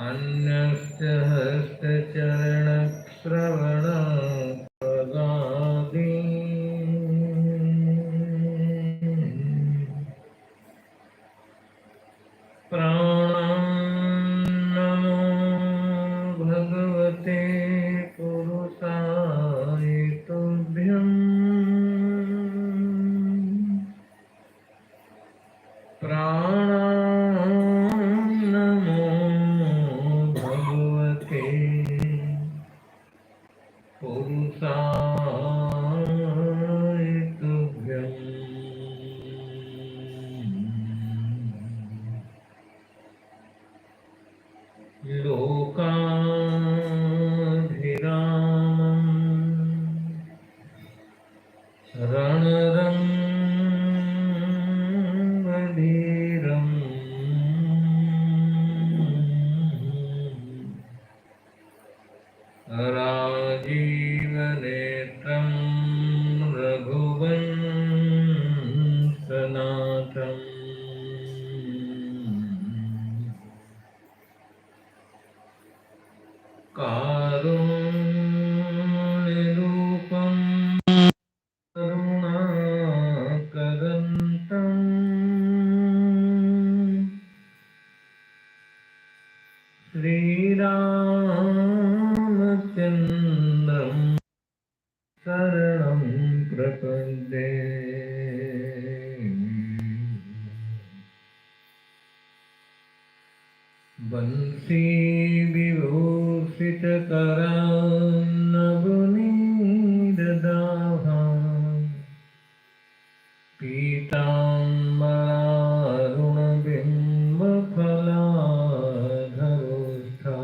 अन्यश्च हस्तचरणश्रवण पदादि प्राणान्नमो भगवते पुरुषाय तुभ्यम् प्राणान्नमो भगवते पुरुषाय तुभ्यम् लोकाभिरामम् रणरङ्गधीरम् राजीवनेत्रं रघुवंशनाथम् कारुण्यरूपं करुणाकरन्तम् श्रीरामचन्द्रं शरणं प्रपद्ये। बंसी विभूषितकरान्नवनीरदाभा पीताम्बरारुणबिम्बफलाधरोष्ठा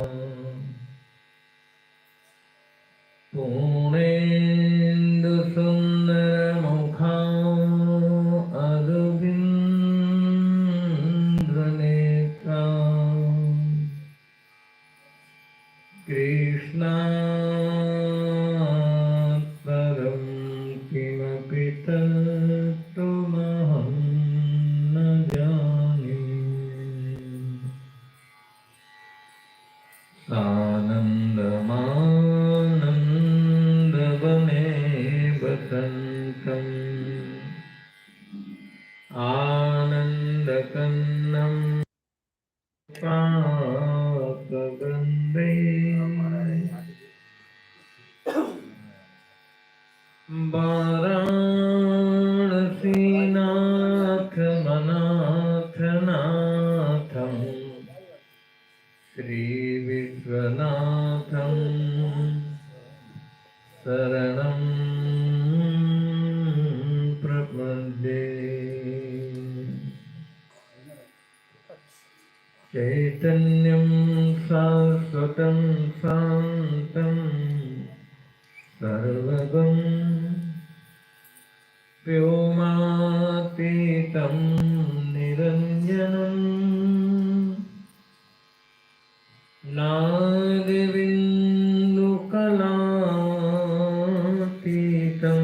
पूर्णेन्दुसुन्दरमुखा अरविन्द्रनेत्रा कृष्णात् परं किमपि तत्त्वमहं न जाने। सानन्दमानन्दवने वसन्तम् आनन्दकन्नं पापगन्धे वाराणसीनाथमनाथनाथं श्रीविश्वनाथं शरणं प्रपद्ये। चैतन्यं शाश्वतं शान्तं सर्वगं व्योमातीतं निरञ्जनं नादबिन्दुकलातीतं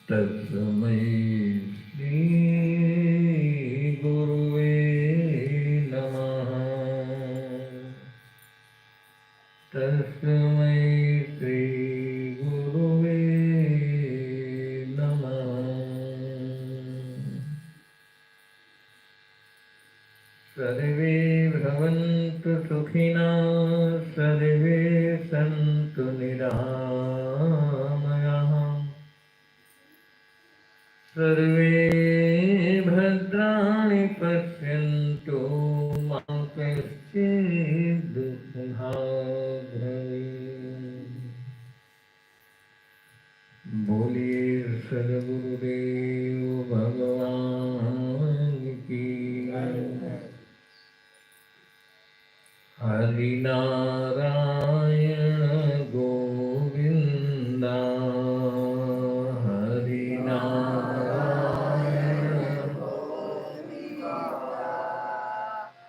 तस्मै श्री गुरुवे नमः। तस्मै श्री गुरुवे नमः। सर्वे भवन्तु सुखिनः सर्वे सन्तु निरामयाः सर्वे भद्राणि पश्यन्तु मा कश्चित् दुःखभाग् भवेत्। बोलिए सद्गुरुदेव भगवान की। हरिनारायण गोविंदा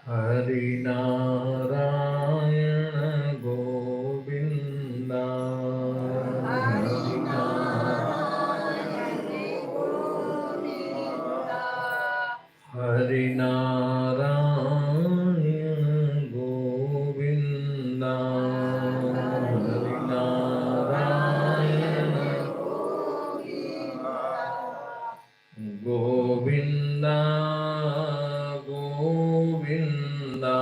हरिनारायण गोविंदा हरि नारायण गोविंदा हरि नारायण गोविंदा गोविंदा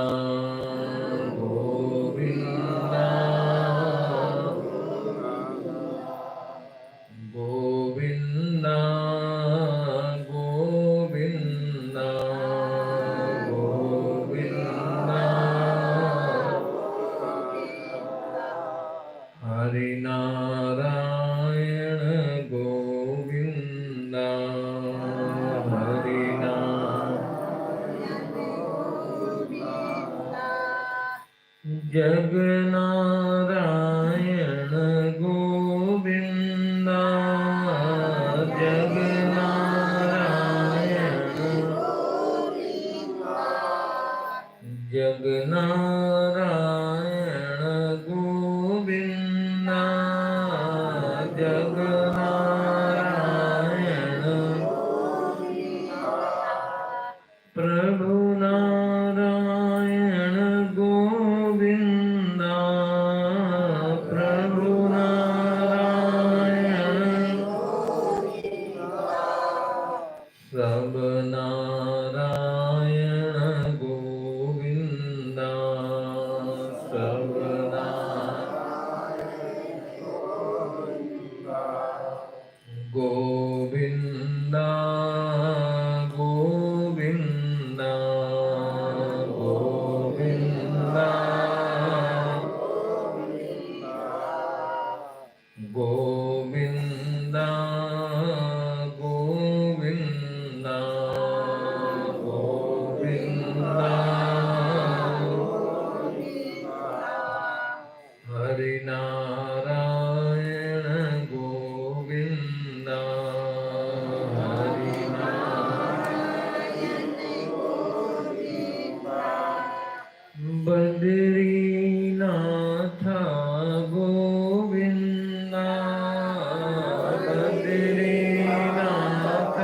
गोविंदा गोविंदा गोविंदा गोविंदा हरि नारायण गोविंदा हरि जगनारायण गोविंदा जगनारायण जगनारायण गोविंदा जगनारायण प्रभु नारायण गोविंदा प्रभु नारायण सब नारायण गोविंदा सब गोविंदा गोविंदा गोविंदा गोविंदा गोविंदा गोविंदा हरि नारायण गोविंदा हरि बद्रीनाथ गोविंदा बद्रीनाथ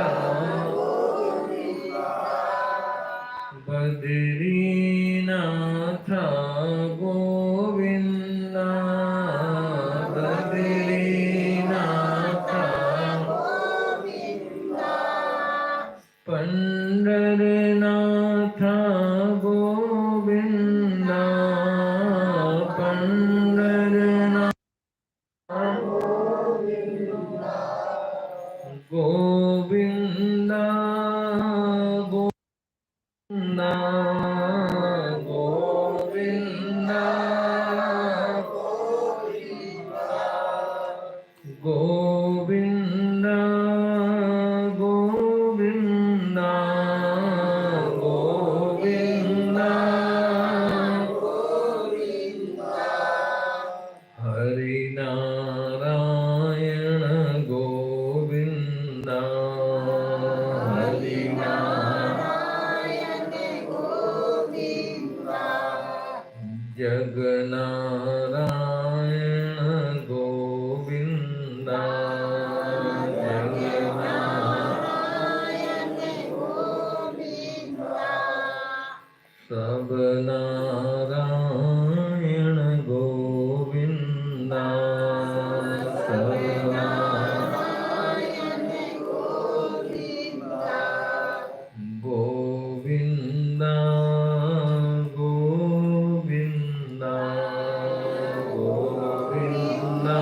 बद्रीनाथ गोविंदा बद्रीनाथ पंढरनाथ गोविंदा पंढरनाथ गोविंदा गोविंदा गोविंदा गोविंदा गोविंदा गोविंदा हरि नारायण गोविंदा हरि नारायण जगनारायण गोविंदा जगनारायण सब नारायण गोविंदा सब गोविंदा गोविंदा गोविंदा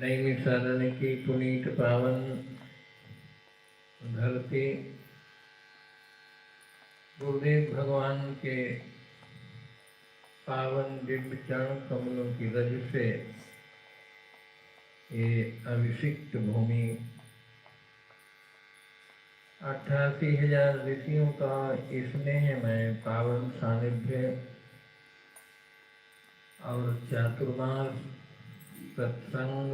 नैमिषारण्य की पुनीत पावन धरती गुरुदेव भगवान के पावन दिव्य चरण कमलों की रज से ये अभिषिक्त भूमि 88,000 ऋषियों का स्नेहमय पावन सानिध्य और चातुर्मास सत्संग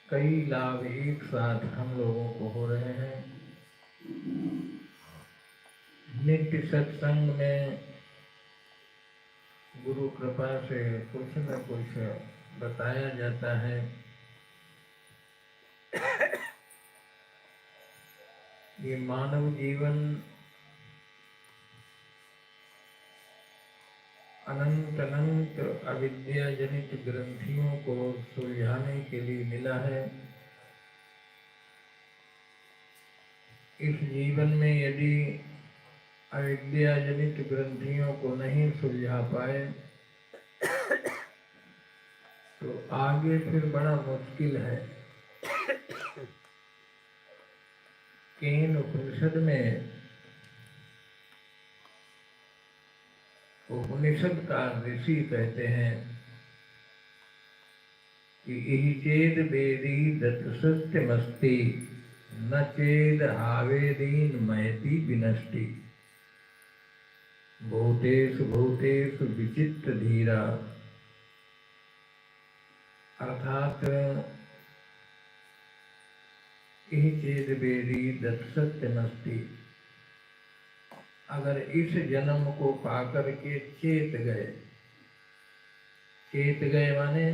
कई लाभ एक साथ हम लोगों को हो रहे हैं। नित्य सत्संग में गुरु कृपा से कुछ न कुछ बताया जाता है। ये मानव जीवन अनंत अनंत अविद्या जनित ग्रंथियों को सुलझाने के लिए मिला है। इस जीवन में यदि अविद्या जनित ग्रंथियों को नहीं सुलझा पाए तो आगे फिर बड़ा मुश्किल है। केन उपनिषद में उपनिषद का ऋषि कहते हैं कि इहि चेद वेदी दत्त सत्यमस्ति न चेद हावेदीन महति विनष्टि भूतेषु भूतेषु विचित्र धीरा। अर्थात इहि चेद वेदी दत्त सत्यमस्ति, अगर इस जन्म को पाकर के चेत गए माने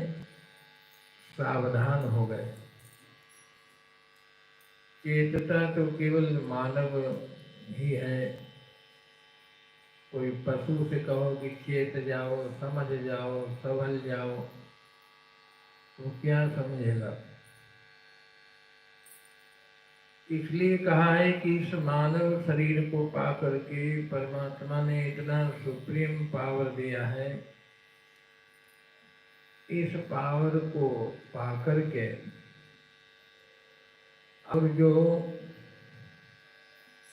सावधान हो गए। चेतता तो केवल मानव ही है। कोई पशु से कहो कि चेत जाओ, समझ जाओ, संभल जाओ, तो क्या समझेगा। इसलिए कहा है कि इस मानव शरीर को पा करके परमात्मा ने इतना सुप्रीम पावर दिया है। इस पावर को पा करके अब जो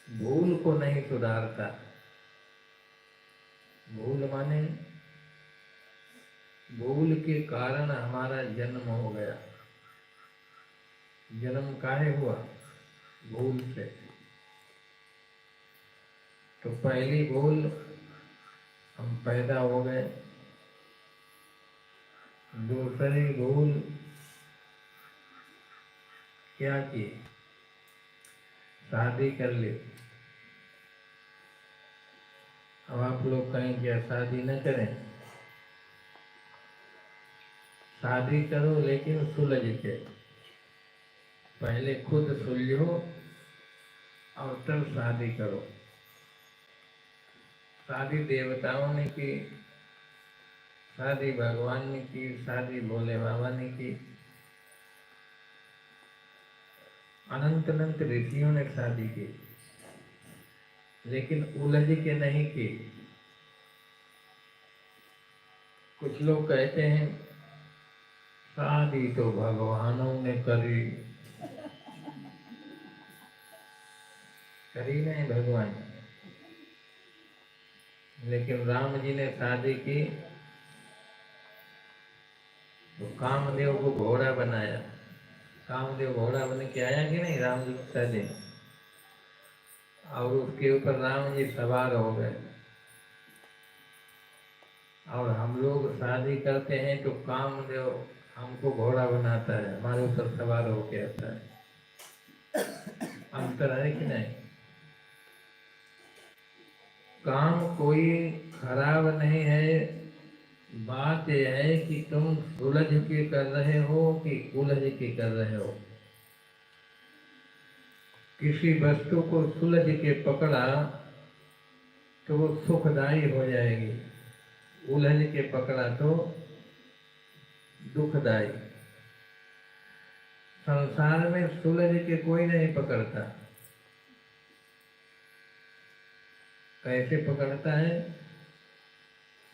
भूल को नहीं सुधारता, भूल माने भूल के कारण हमारा जन्म हो गया। जन्म काहे हुआ? भूल से। तो पहली भूल, हम पैदा हो गए। दूसरी भूल क्या की? शादी कर ली। अब आप लोग कहें क्या शादी न करें? शादी करो लेकिन सुलझ के। पहले खुद सुलझो और तब शादी करो। शादी देवताओं ने की, शादी भगवान ने की, शादी भोले बाबा ने की, अनंत अनंत ऋषियों ने शादी की, लेकिन उलझ के नहीं की। कुछ लोग कहते हैं शादी तो भगवानों ने करी नहीं भगवान, लेकिन राम जी ने शादी की तो कामदेव को घोड़ा बनाया। कामदेव घोड़ा बन के आया कि नहीं राम जी की शादी, और उसके ऊपर राम जी सवार हो गए। और हम लोग शादी करते हैं तो कामदेव हमको घोड़ा बनाता है, हमारे ऊपर सवार होके आता है। अंतर है कि नहीं? काम कोई खराब नहीं है। बात यह है कि तुम सुलझ के कर रहे हो कि उलझ के कर रहे हो। किसी वस्तु को सुलझ के पकड़ा तो वो सुखदायी हो जाएगी, उलझ के पकड़ा तो दुखदायी। संसार में सुलझ के कोई नहीं पकड़ता। कैसे पकड़ता है?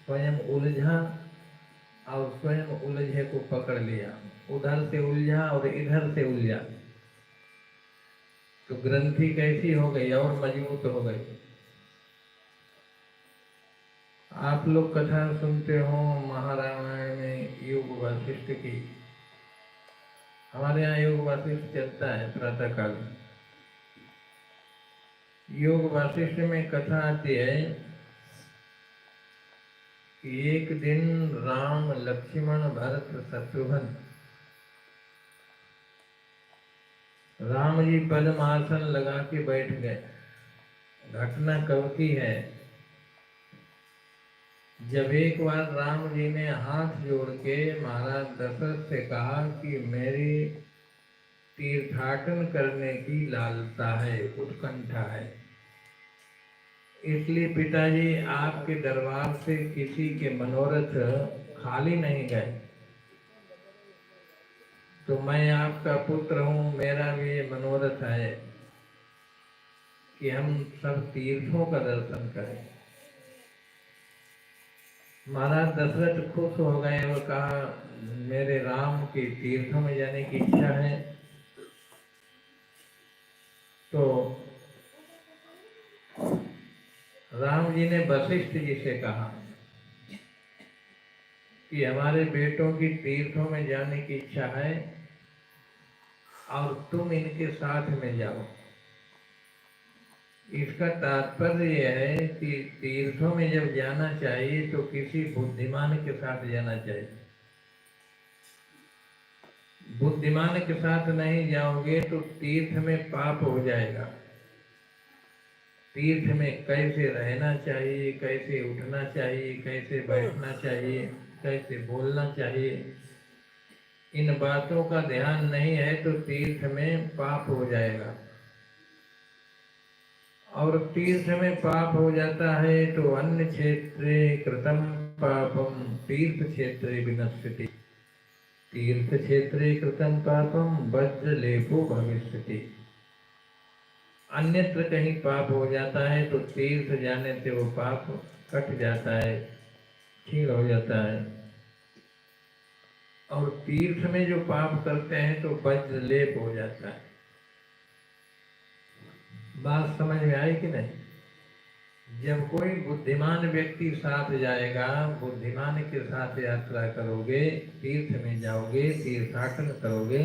स्वयं उलझा और स्वयं उलझे को पकड़ लिया, उधर से उलझा और इधर से उलझा, तो ग्रंथि कैसी हो गई? और मजबूत हो गई। आप लोग कथा सुनते हो महारामायण में योग वासिष्ठ की। हमारे यहाँ योग वासिष्ठ चलता है प्रातः काल। योग वासिष्ठ में कथा आती है कि एक दिन राम, लक्ष्मण, भरत, शत्रुघ्न, राम जी पद्मासन लगा के बैठ गए। घटना कब की है? जब एक बार राम जी ने हाथ जोड़ के महाराज दशरथ से कहा कि मेरी तीर्थाटन करने की लालसा है, उत्कंठा है। इसलिए पिताजी आपके दरबार से किसी के मनोरथ खाली नहीं गए। तो मैं आपका पुत्र हूँ, मेरा भी ये मनोरथ है कि हम सब तीर्थों का दर्शन करें। महाराज दशरथ खुश हो गए और कहा, मेरे राम की तीर्थों में जाने की इच्छा है। तो राम जी ने वशिष्ठ जी से कहा कि हमारे बेटों की तीर्थों में जाने की इच्छा है और तुम इनके साथ में जाओ। इसका तात्पर्य यह है कि तीर्थों में जब जाना चाहिए तो किसी बुद्धिमान के साथ जाना चाहिए। बुद्धिमान के साथ नहीं जाओगे तो तीर्थ में पाप हो जाएगा। तीर्थ में कैसे रहना चाहिए, कैसे उठना चाहिए, कैसे बैठना चाहिए, कैसे बोलना चाहिए, इन बातों का ध्यान नहीं है तो तीर्थ में पाप हो जाएगा। और तीर्थ में पाप हो जाता है तो अन्य क्षेत्रे कृतम पापम तीर्थ क्षेत्रे विनश्यति। तीर्थ क्षेत्रे कृतम पापम वज्र लेपो भविष्यति। अन्यत्र कहीं पाप हो जाता है तो तीर्थ जाने से वो पाप कट जाता है, क्षीण हो जाता है। और तीर्थ में जो पाप करते हैं तो वज्र लेप हो जाता है। बात समझ में आई कि नहीं? जब कोई बुद्धिमान व्यक्ति साथ जाएगा, बुद्धिमान के साथ यात्रा करोगे, तीर्थ में जाओगे, तीर्थाटन करोगे,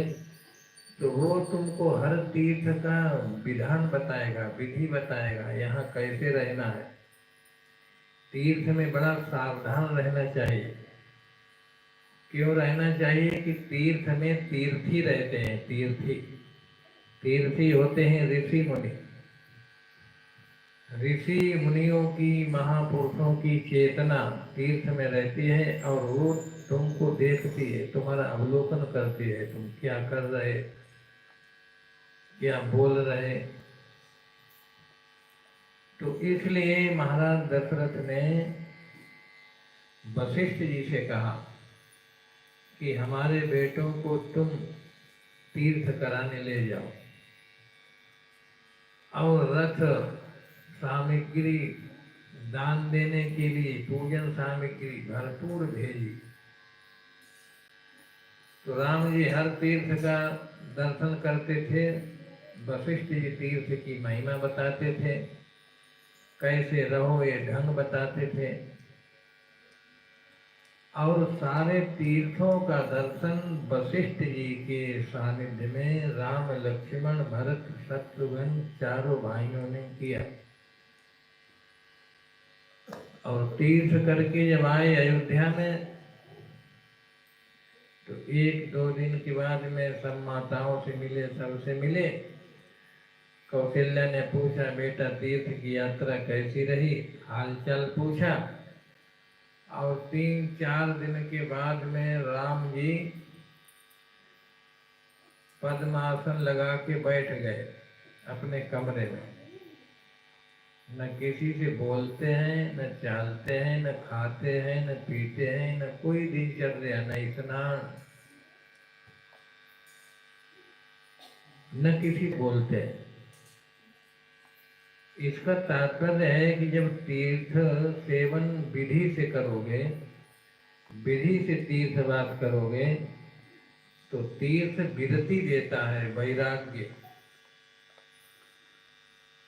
तो वो तुमको हर तीर्थ का विधान बताएगा, विधि बताएगा, यहाँ कैसे रहना है। तीर्थ में बड़ा सावधान रहना चाहिए। क्यों रहना चाहिए कि तीर्थ में तीर्थी रहते हैं। तीर्थी होते हैं ऋषि मुनि। ऋषि मुनियों की, महापुरुषों की चेतना तीर्थ में रहती है और वो तुमको देखती है, तुम्हारा अवलोकन करती है, तुम क्या कर रहे, क्या बोल रहे। तो इसलिए महाराज दशरथ ने वशिष्ठ जी से कहा कि हमारे बेटों को तुम तीर्थ कराने ले जाओ और रथ सामग्री दान देने के लिए पूजन सामग्री भरपूर भेजी। तो राम जी हर तीर्थ का दर्शन करते थे, वशिष्ठ जी तीर्थ की महिमा बताते थे, कैसे रहो ये ढंग बताते थे। और सारे तीर्थों का दर्शन वशिष्ठ जी के सानिध्य में राम, लक्ष्मण, भरत, शत्रुघ्न चारों भाइयों ने किया। और तीर्थ करके जब आए अयोध्या में तो 1-2 दिन के बाद में सब माताओं से मिले, सबसे मिले। कौशल्या ने पूछा, बेटा तीर्थ की यात्रा कैसी रही, हालचाल पूछा। और 3-4 दिन के बाद में राम जी पद्मासन लगा के बैठ गए अपने कमरे में। न किसी से बोलते हैं, न चालते हैं, न खाते हैं, न पीते हैं, न कोई दिनचर्या, न स्नान, न किसी बोलते हैं। इसका तात्पर्य है कि जब तीर्थ सेवन विधि से करोगे, विधि से तीर्थवास करोगे, तो तीर्थ विरति देता है, वैराग्य।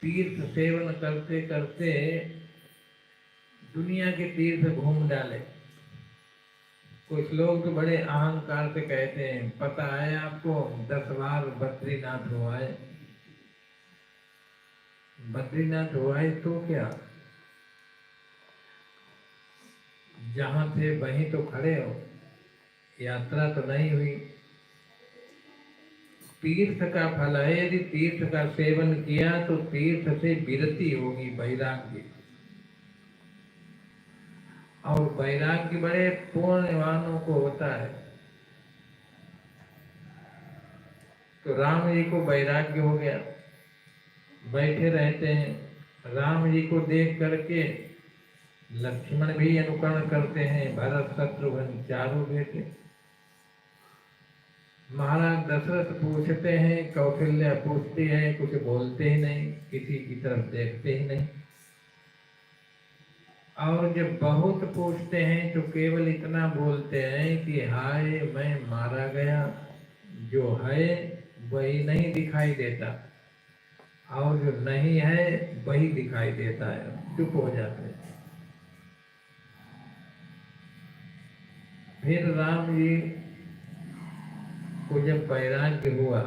तीर्थ सेवन करते करते दुनिया के तीर्थ घूम डाले। कुछ लोग तो बड़े अहंकार से कहते हैं, पता है आपको 10 बार बद्रीनाथ हुआ है। बद्रीनाथ हुआ है तो क्या, जहां थे वहीं तो खड़े हो, यात्रा तो नहीं हुई। तीर्थ का फल है, यदि तीर्थ का सेवन किया तो तीर्थ से विरति होगी, वैराग्य। और वैराग्य बड़े पुण्यवानों को होता है। तो राम जी को वैराग्य हो गया, बैठे रहते हैं। राम जी को देख करके लक्ष्मण भी अनुकरण करते हैं, भरत शत्रुघ्न चारों बेटे। महाराज दशरथ पूछते हैं, कौशल्या पूछती है, कुछ बोलते ही नहीं, किसी की तरफ देखते ही नहीं। और जब बहुत पूछते हैं तो केवल इतना बोलते हैं कि हाय मैं मारा गया, जो है वही नहीं दिखाई देता, और जो नहीं है वही दिखाई देता है। चुप हो जाते हैं। फिर राम जी को जब वैराग्य हुआ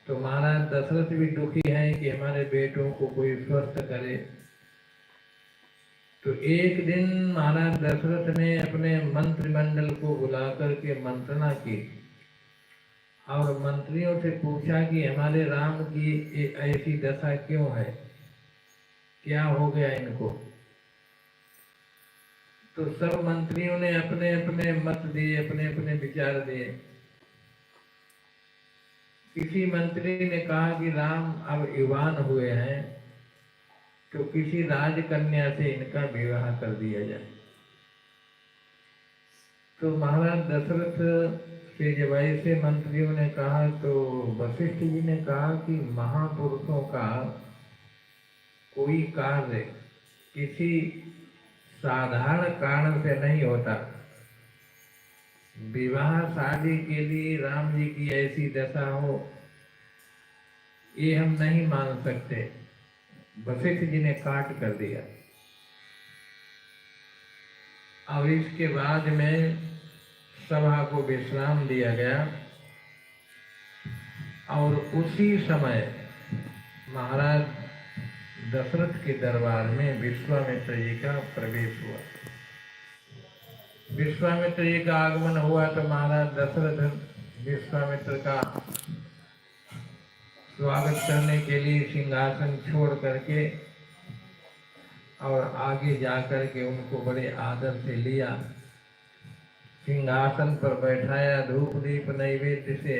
तो महाराज दशरथ भी दुखी हैं कि हमारे बेटों को कोई स्वस्थ करे। तो एक दिन महाराज दशरथ ने अपने मंत्रिमंडल को बुला करके मंत्रणा की और मंत्रियों से पूछा कि हमारे राम की ऐसी दशा क्यों है, क्या हो गया इनको। तो सब मंत्रियों ने अपने अपने मत दिए, अपने अपने विचार दिए। किसी मंत्री ने कहा कि राम अब युवान हुए हैं तो किसी राजकन्या से इनका विवाह कर दिया जाए। तो महाराज दशरथ से जब ऐसे मंत्रियों ने कहा तो वशिष्ठ जी ने कहा कि महापुरुषों का कोई कार्य किसी साधारण कारण से नहीं होता। विवाह शादी के लिए राम जी की ऐसी दशा हो, ये हम नहीं मान सकते। वशिष्ठ जी ने काट कर दिया। और इसके बाद में सभा को विश्राम दिया गया और उसी समय महाराज दशरथ के दरबार में विश्वामित्र जी का प्रवेश हुआ। विश्वामित्र जी का आगमन हुआ तो महाराज दशरथ विश्वामित्र का स्वागत करने के लिए सिंहासन छोड़ करके और आगे जाकर के उनको बड़े आदर से लिया, सिंहासन पर बैठाया, धूप दीप नैवेद्य से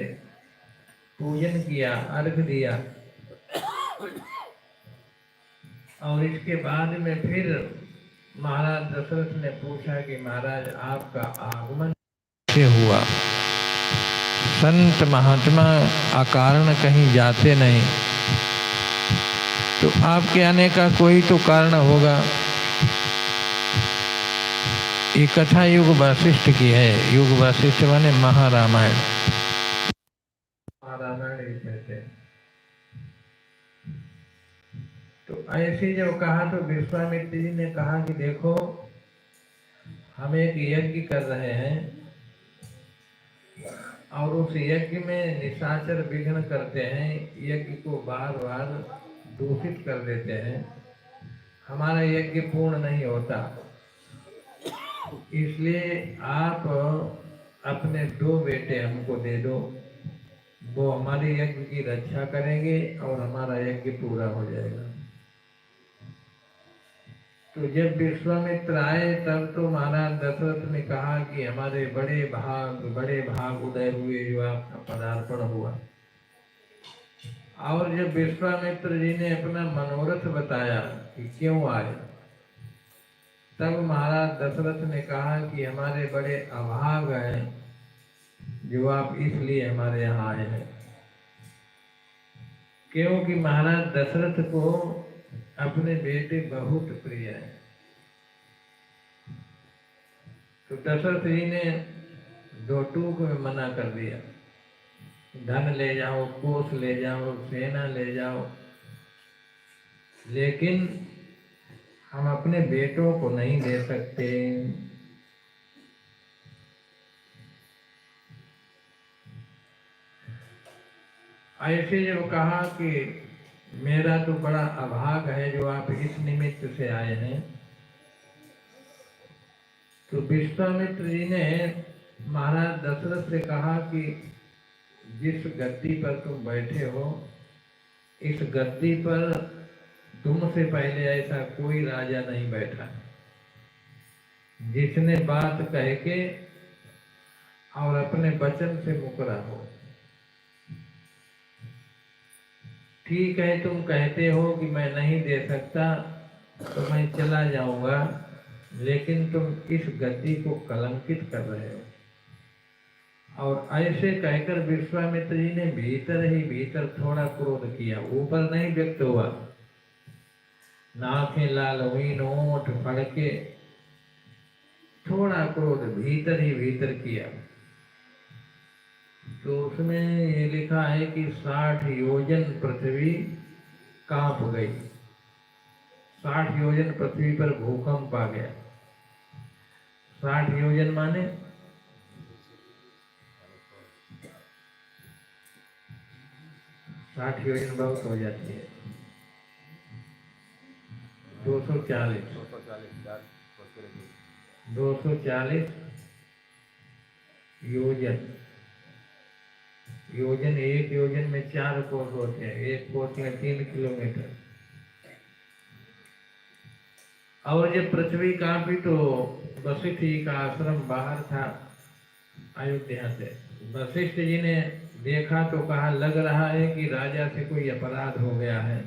पूजन किया, अर्घ दिया। और इसके बाद में फिर महाराज दशरथ ने पूछा कि महाराज आपका आगमन कैसे हुआ। संत महात्मा अकारण कहीं जाते नहीं, तो आपके आने का कोई तो कारण होगा। ये कथा युग वशिष्ठ की है। युग वशिष्ठ माने महारामायण। महारामायण कहते हैं। तो ऐसे जब कहा तो विश्वामित्र जी ने कहा कि देखो हम एक यज्ञ कर रहे हैं और उस यज्ञ में निशाचर विघ्न करते हैं, यज्ञ को बार बार दूषित कर देते हैं, हमारा यज्ञ पूर्ण नहीं होता। इसलिए आप अपने 2 बेटे हमको दे दो, वो हमारे यज्ञ की रक्षा करेंगे और हमारा यज्ञ पूरा हो जाएगा। तो जब विश्वामित्र आए तब तो महाराज दशरथ ने कहा कि हमारे बड़े भाग उदय हुए, जो आपका पदार्पण हुआ। और जब विश्वामित्र जी ने अपना मनोरथ बताया कि क्यों आए, तब महाराज दशरथ ने कहा कि हमारे बड़े अभाग हैं, जो आप इसलिए हमारे यहाँ आए हैं। क्योंकि महाराज दशरथ को अपने बेटे बहुत प्रिय हैं। तो दशरथ जी ने 2 टूक में मना कर दिया, धन ले जाओ, कोष ले जाओ, सेना ले जाओ, लेकिन हम अपने बेटों को नहीं दे सकते। ऐसे जब कहा कि मेरा तो बड़ा अभाग है जो आप इस निमित्त से आए हैं, तो विश्वामित्र जी ने महाराज दशरथ से कहा कि जिस गद्दी पर तुम बैठे हो, इस गद्दी पर तुमसे पहले ऐसा कोई राजा नहीं बैठा जिसने बात कह के और अपने वचन से मुकरा हो। ठीक है, तुम कहते हो कि मैं नहीं दे सकता तो मैं चला जाऊंगा, लेकिन तुम इस गद्दी को कलंकित कर रहे हो। और ऐसे कहकर विश्वामित्र जी ने भीतर ही भीतर थोड़ा क्रोध किया, ऊपर नहीं व्यक्त हुआ। नाकें लाल हुई, ओंठ फड़के, थोड़ा क्रोध भीतर ही भीतर किया। तो उसमें ये लिखा है कि 60 योजन पृथ्वी कांप गई। 60 योजन पृथ्वी पर भूकंप आ गया। 60 योजन माने 60 योजन बहुत हो जाती है। 240 योजन। योजन, एक योजन में 4 कोस होते हैं, एक कोस में 3 किलोमीटर। और जब पृथ्वी कांपी तो वशिष्ठ जी का आश्रम बाहर था अयोध्या से। वशिष्ठ जी ने देखा तो कहा, लग रहा है कि राजा से कोई अपराध हो गया है।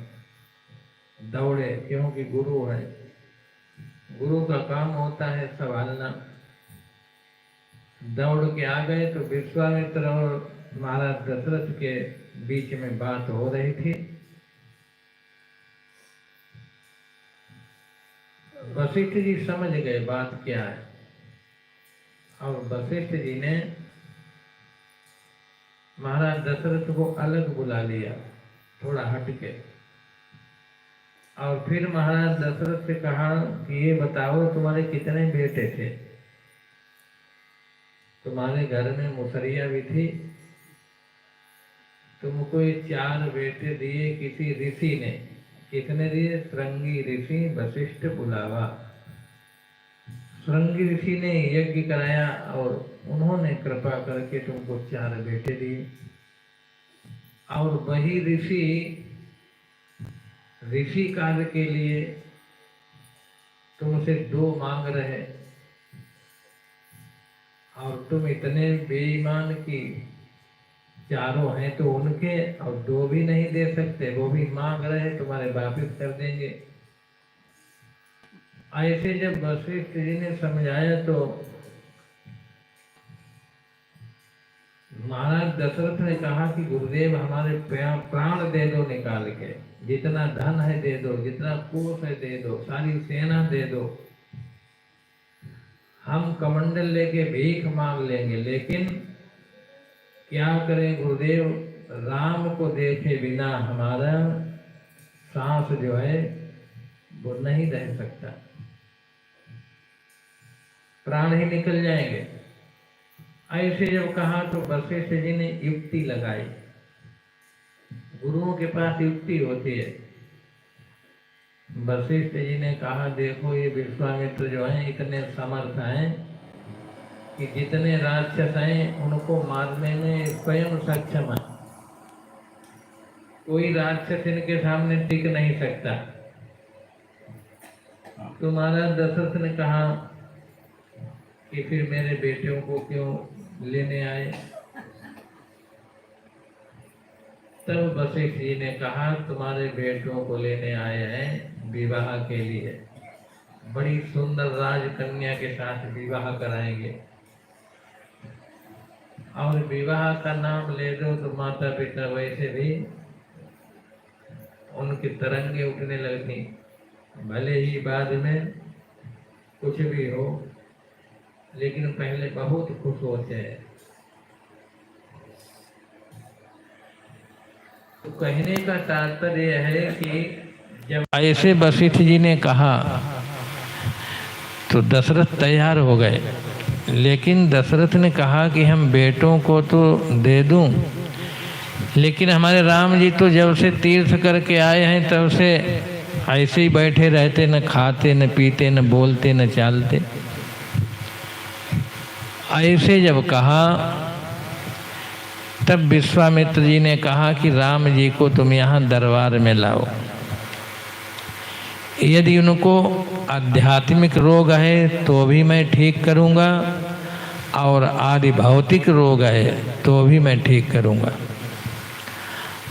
दौड़े, क्योंकि गुरु है, गुरु का काम होता है संभालना। दौड़ के आ गए तो विश्वामित्र और महाराज दशरथ के बीच में बात हो रही थी। वशिष्ठ जी समझ गए बात क्या है, और वशिष्ठ जी ने महाराज दशरथ को अलग बुला लिया, थोड़ा हटके। और फिर महाराज दशरथ से कहा कि ये बताओ, तुम्हारे कितने बेटे थे? तुम्हारे घर में मुसरिया भी थी, तुमको ये 4 बेटे दिए किसी ऋषि ने। किसने दिए? श्रृंगी ऋषि वशिष्ठ बुलावा। श्रृंगी ऋषि ने यज्ञ कराया और उन्होंने कृपा करके तुमको 4 बेटे दिए। और वही ऋषि कार्य के लिए तुमसे 2 मांग रहे, और तुम इतने बेईमान की 4 हैं तो उनके, और 2 भी नहीं दे सकते, वो भी मांग रहे, तुम्हारे वापिस कर देंगे। ऐसे जब वशिष्ठ जी ने समझाया तो महाराज दशरथ ने कहा कि गुरुदेव, हमारे प्राण दे दो निकाल के, जितना धन है दे दो, जितना कोष है दे दो, सारी सेना दे दो, हम कमंडल लेके भीख मांग लेंगे, लेकिन क्या करें गुरुदेव, राम को देखे बिना हमारा सांस जो है वो नहीं रह सकता, प्राण ही निकल जाएंगे। ऐसे जब कहा तो वशिष्ठ जी ने युक्ति लगाई। गुरुओं के पास युक्ति होती है। वशिष्ठ जी ने कहा, देखो ये विश्वामित्र जो है इतने समर्थ हैं कि जितने राक्षस हैं उनको मारने में स्वयं सक्षम है। कोई राक्षस इनके सामने टिक नहीं सकता। तो महाराज दशरथ ने कहा कि फिर मेरे बेटियों को क्यों लेने आए? तब वशिष्ठ जी ने कहा, तुम्हारे बेटों को लेने आए हैं विवाह के लिए, बड़ी सुंदर राजकन्या के साथ विवाह कराएंगे। और विवाह का नाम ले दो तो माता पिता वैसे भी उनकी तरंगे उठने लगती, भले ही बाद में कुछ भी हो, लेकिन पहले बहुत खुश होते हैं। तो कहने का तात्पर्य है कि जब ऐसे वशिष्ठ जी ने कहा तो दशरथ तैयार हो गए। लेकिन दशरथ ने कहा कि हम बेटों को तो दे दूं, लेकिन हमारे राम जी तो जब से तीर्थ करके आए हैं तब से ऐसे ही बैठे रहते, न खाते न पीते न बोलते न चालते। ऐसे जब कहा तब विश्वामित्र जी ने कहा कि राम जी को तुम यहाँ दरबार में लाओ। यदि उनको आध्यात्मिक रोग है तो भी मैं ठीक करूँगा, और आदि भौतिक रोग है तो भी मैं ठीक करूँगा।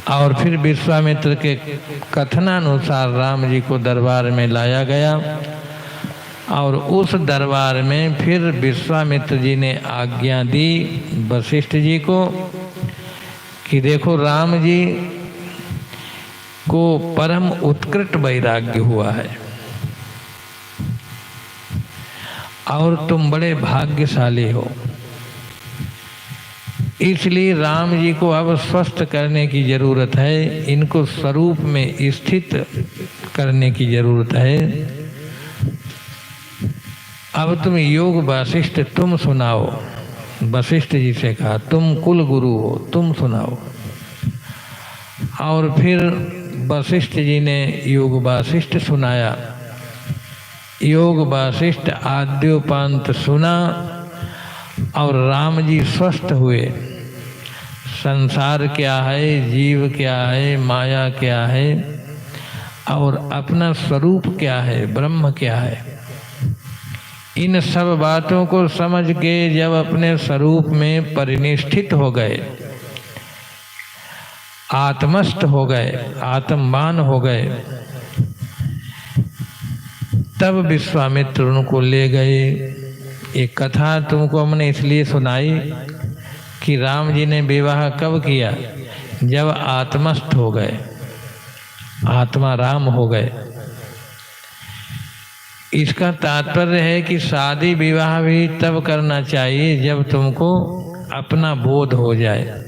और फिर विश्वामित्र के कथनानुसार राम जी को दरबार में लाया गया और उस दरबार में फिर विश्वामित्र जी ने आज्ञा दी वशिष्ठ जी को कि देखो राम जी को परम उत्कृष्ट वैराग्य हुआ है और तुम बड़े भाग्यशाली हो, इसलिए राम जी को अब स्वस्थ करने की जरूरत है, इनको स्वरूप में स्थित करने की जरूरत है। अब तुम योग वासिष्ठ तुम सुनाओ। वशिष्ठ जी से कहा तुम कुल गुरु हो, तुम सुनाओ। और फिर वशिष्ठ जी ने योग वासिष्ठ सुनाया। योग वासिष्ठ आद्योपांत सुना और राम जी स्वस्थ हुए। संसार क्या है, जीव क्या है, माया क्या है और अपना स्वरूप क्या है, ब्रह्म क्या है, इन सब बातों को समझ के जब अपने स्वरूप में परिनिष्ठित हो गए, आत्मस्थ हो गए, आत्मवान हो गए, तब विश्वामित्र उनको ले गए। एक कथा तुमको हमने इसलिए सुनाई कि राम जी ने विवाह कब किया, जब आत्मस्थ हो गए, आत्मा राम हो गए। इसका तात्पर्य है कि शादी विवाह भी तब करना चाहिए जब तुमको अपना बोध हो जाए।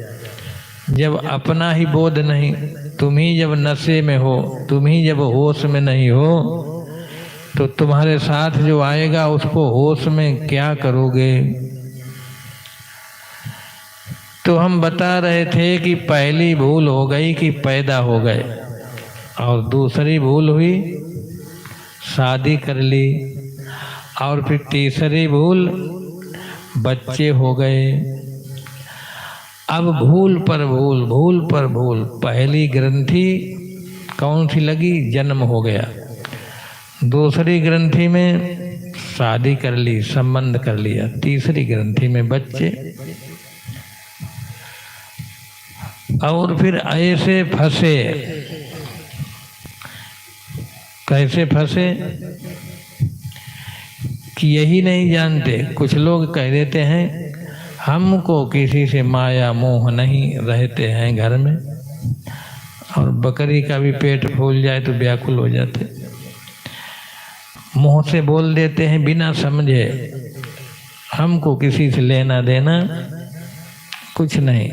जब अपना ही बोध नहीं, तुम ही जब नशे में हो, तुम ही जब होश में नहीं हो, तो तुम्हारे साथ जो आएगा उसको होश में क्या करोगे। तो हम बता रहे थे कि पहली भूल हो गई कि पैदा हो गए और दूसरी भूल हुई शादी कर ली और फिर तीसरी भूल बच्चे हो गए। अब भूल पर भूल, भूल पर भूल। पहली ग्रंथि कौन सी लगी, जन्म हो गया। दूसरी ग्रंथि में शादी कर ली, संबंध कर लिया। तीसरी ग्रंथि में बच्चे। और फिर ऐसे फंसे। कैसे फंसे कि यही नहीं जानते। कुछ लोग कह देते हैं हमको किसी से माया मोह नहीं, रहते हैं घर में। और बकरी का भी पेट फूल जाए तो व्याकुल हो जाते। मुंह से बोल देते हैं बिना समझे, हमको किसी से लेना देना कुछ नहीं।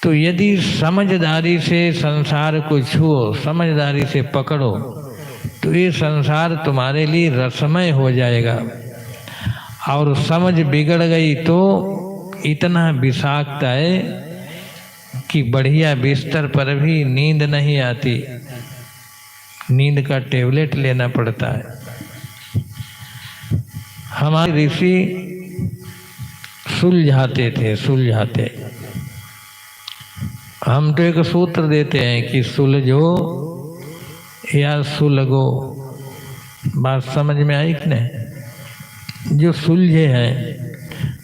तो यदि समझदारी से संसार को छुओ, समझदारी से पकड़ो, तो ये संसार तुम्हारे लिए रसमय हो जाएगा। और समझ बिगड़ गई तो इतना विषाक्त है कि बढ़िया बिस्तर पर भी नींद नहीं आती, नींद का टेबलेट लेना पड़ता है। हमारे ऋषि सुलझाते थे, सुलझाते। हम तो एक सूत्र देते हैं कि सुलझो या सुलगो। बात समझ में आई कि नहीं? जो सुलझे हैं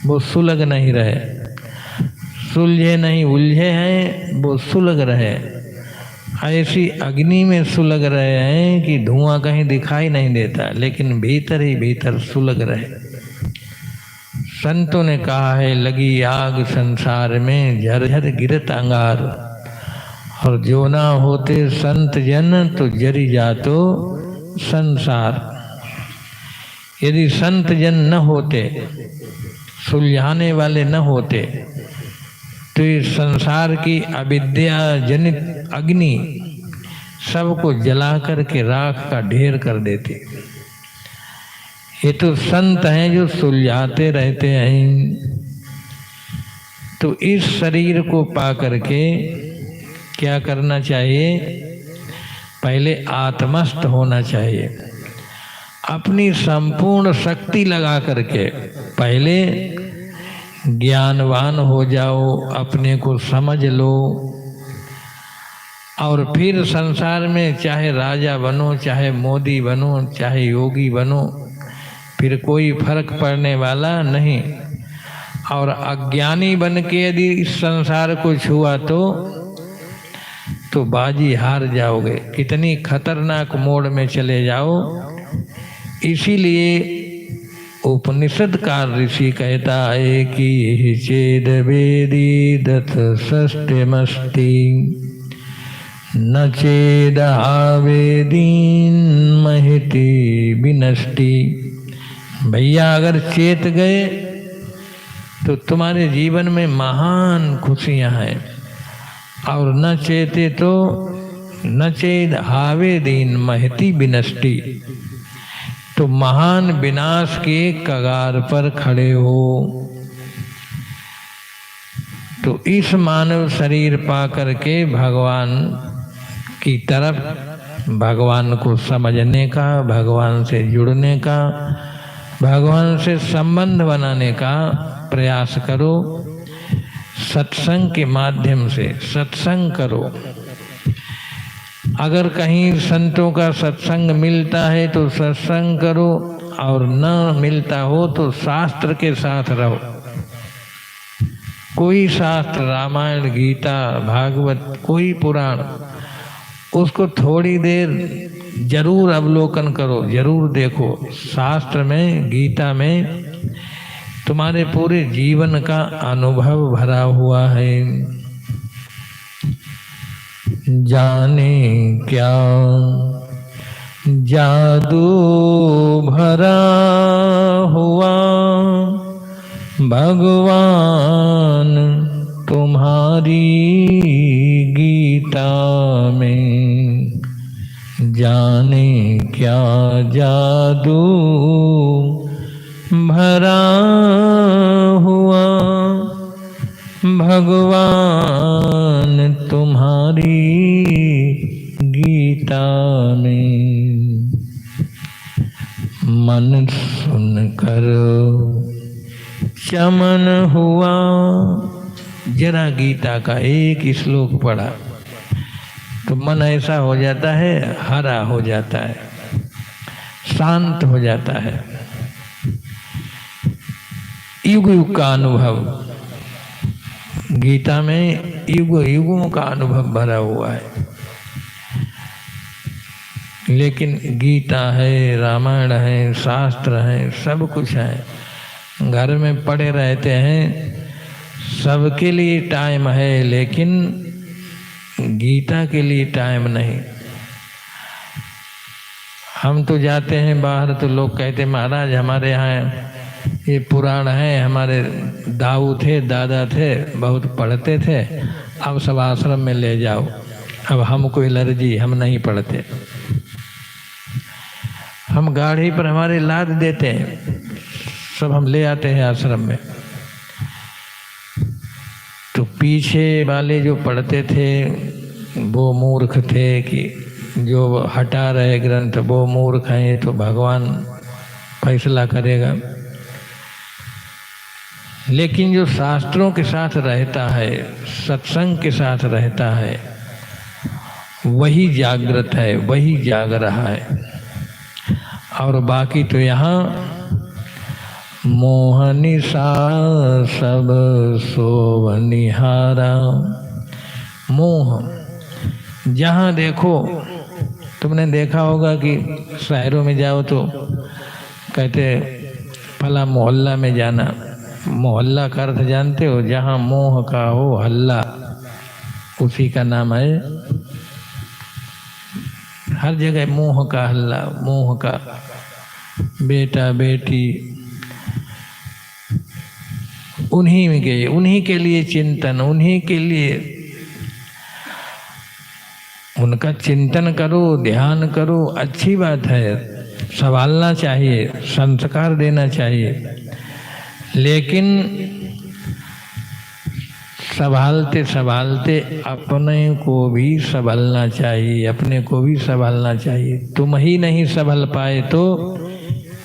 वो सुलग नहीं रहे, सुलझे नहीं उलझे हैं वो सुलग रहे। ऐसी अग्नि में सुलग रहे हैं कि धुआं कहीं दिखाई नहीं देता, लेकिन भीतर ही भीतर सुलग रहे। संतों ने कहा है लगी आग संसार में झरझर गिरत अंगार, और जो ना होते संत जन तो जरी जातो संसार। यदि संत जन न होते, सुलझाने वाले न होते, तो इस संसार की अविद्या जनित अग्नि सबको जला करके राख का ढेर कर देती। ये तो संत हैं जो सुलझाते रहते हैं। तो इस शरीर को पा करके क्या करना चाहिए? पहले आत्मस्थ होना चाहिए। अपनी संपूर्ण शक्ति लगा करके पहले ज्ञानवान हो जाओ, अपने को समझ लो, और फिर संसार में चाहे राजा बनो, चाहे मोदी बनो, चाहे योगी बनो, फिर कोई फर्क पड़ने वाला नहीं। और अज्ञानी बन के यदि इस संसार को छुआ तो बाजी हार जाओगे, कितनी खतरनाक मोड़ में चले जाओ। इसीलिए उपनिषद का ऋषि कहता है कि चेद वेदी दत्त षष्ठमस्ति न चेद आवेदीन महिति विनष्टि। भैया अगर चेत गए तो तुम्हारे जीवन में महान खुशियां हैं, और न चेते तो न चेद आवेदीन महति विनष्टि, तो महान विनाश के कगार पर खड़े हो। तो इस मानव शरीर पा करके भगवान की तरफ, भगवान को समझने का, भगवान से जुड़ने का, भगवान से संबंध बनाने का प्रयास करो। सत्संग के माध्यम से सत्संग करो। अगर कहीं संतों का सत्संग मिलता है तो सत्संग करो, और न मिलता हो तो शास्त्र के साथ रहो। कोई शास्त्र, रामायण, गीता, भागवत, कोई पुराण, उसको थोड़ी देर जरूर अवलोकन करो, जरूर देखो। शास्त्र में, गीता में तुम्हारे पूरे जीवन का अनुभव भरा हुआ है। जाने क्या जादू भरा हुआ भगवान तुम्हारी गीता में, जाने क्या जादू भरा हुआ भगवान तुम्हारी गीता में। मन सुनकर चमन हुआ। जरा गीता का एक श्लोक पढ़ा तो मन ऐसा हो जाता है, हरा हो जाता है, शांत हो जाता है। युग युग का अनुभव, गीता में युग युगों का अनुभव भरा हुआ है। लेकिन गीता है, रामायण है, शास्त्र है, सब कुछ है, घर में पड़े रहते हैं, सबके लिए टाइम है, लेकिन गीता के लिए टाइम नहीं। हम तो जाते हैं बाहर तो लोग कहते महाराज हमारे यहाँ ये पुराण है, हमारे दाऊ थे, दादा थे, बहुत पढ़ते थे, अब सब आश्रम में ले जाओ। अब हमको एलर्जी, हम नहीं पढ़ते। हम गाड़ी पर हमारे लाद देते हैं, सब हम ले आते हैं आश्रम में। तो पीछे वाले जो पढ़ते थे वो मूर्ख थे, कि जो हटा रहे ग्रंथ वो मूर्ख हैं, तो भगवान फैसला करेगा। लेकिन जो शास्त्रों के साथ रहता है, सत्संग के साथ रहता है, वही जागृत है, वही जाग रहा है। और बाकी तो यहाँ मोहनिशा सब सोवनिहारा। मोह, जहाँ देखो, तुमने देखा होगा कि शहरों में जाओ तो कहते फला मोहल्ला में जाना। मोहल्ला का अर्थ जानते हो? जहाँ मोह का हो हल्ला, उसी का नाम है। हर जगह मोह का हल्ला, मोह का बेटा बेटी, उन्हीं में गए, उन्हीं के लिए चिंतन, उन्हीं के लिए उनका चिंतन करो, ध्यान करो, अच्छी बात है, संभालना चाहिए, संस्कार देना चाहिए। लेकिन संभालते संभालते अपने को भी संभालना चाहिए, अपने को भी संभालना चाहिए। तुम ही नहीं संभल पाए तो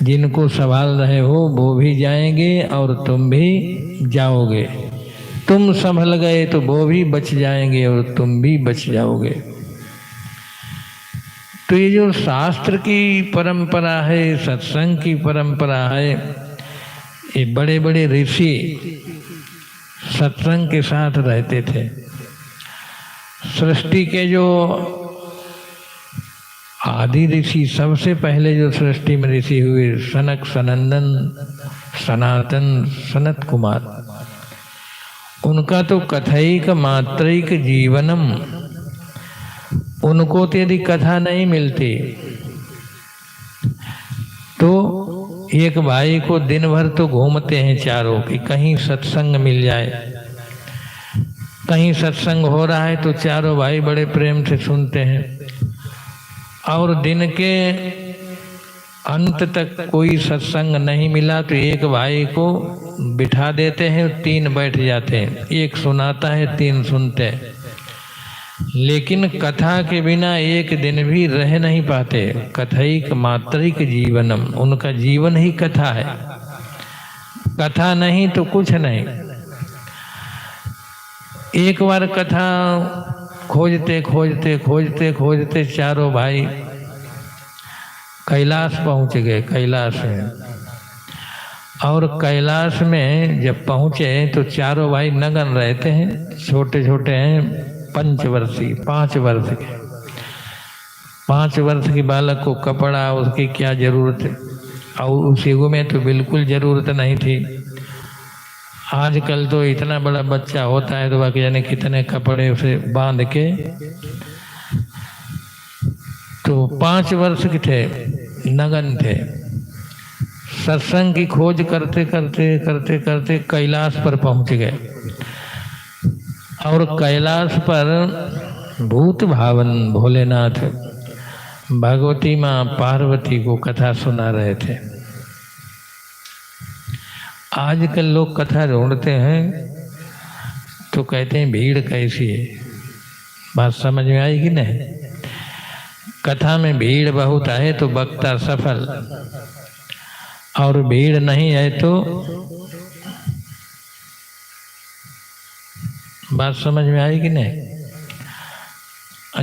जिनको संभाल रहे हो वो भी जाएंगे और तुम भी जाओगे। तुम संभल गए तो वो भी बच जाएंगे और तुम भी बच जाओगे। तो ये जो शास्त्र की परंपरा है, सत्संग की परंपरा है, ये बड़े बड़े ऋषि सत्संग के साथ रहते थे। सृष्टि के जो आदि ऋषि, सबसे पहले जो सृष्टि में ऋषि हुए, सनक, सनंदन, सनातन, सनत कुमार, उनका तो कथैक मात्रिक जीवनम, उनको तो यदि कथा नहीं मिलती तो एक भाई को दिन भर तो घूमते हैं चारों कि कहीं सत्संग मिल जाए। कहीं सत्संग हो रहा है तो चारों भाई बड़े प्रेम से सुनते हैं, और दिन के अंत तक कोई सत्संग नहीं मिला तो एक भाई को बिठा देते हैं, 3 बैठ जाते हैं, एक सुनाता है 3 सुनते हैं। लेकिन कथा के बिना एक दिन भी रह नहीं पाते। कथैक मात्रिक जीवनम, उनका जीवन ही कथा है। कथा नहीं तो कुछ नहीं। एक बार कथा खोजते खोजते खोजते खोजते चारों भाई कैलाश पहुंच गए। कैलाश में, और कैलाश में जब पहुंचे तो चारों भाई नगन रहते हैं, छोटे छोटे हैं, पंचवर्षीय, 5 वर्ष के। 5 वर्ष के बालक को कपड़ा उसकी क्या जरूरत है, और उस युग में तो बिल्कुल जरूरत नहीं थी। आजकल तो इतना बड़ा बच्चा होता है तो बाकी जाने कितने कपड़े उसे बांध के। तो 5 वर्ष के थे, नगन थे, सत्संग की खोज करते करते करते करते कैलाश पर पहुंच गए। और कैलाश पर भूत भावन भोलेनाथ भगवती माँ पार्वती को कथा सुना रहे थे। आजकल लोग कथा ढूंढते हैं तो कहते हैं भीड़ कैसी है। बात समझ में आई कि नहीं? कथा में भीड़ बहुत है तो वक्ता सफल, और भीड़ नहीं है तो बात समझ में आई कि नहीं?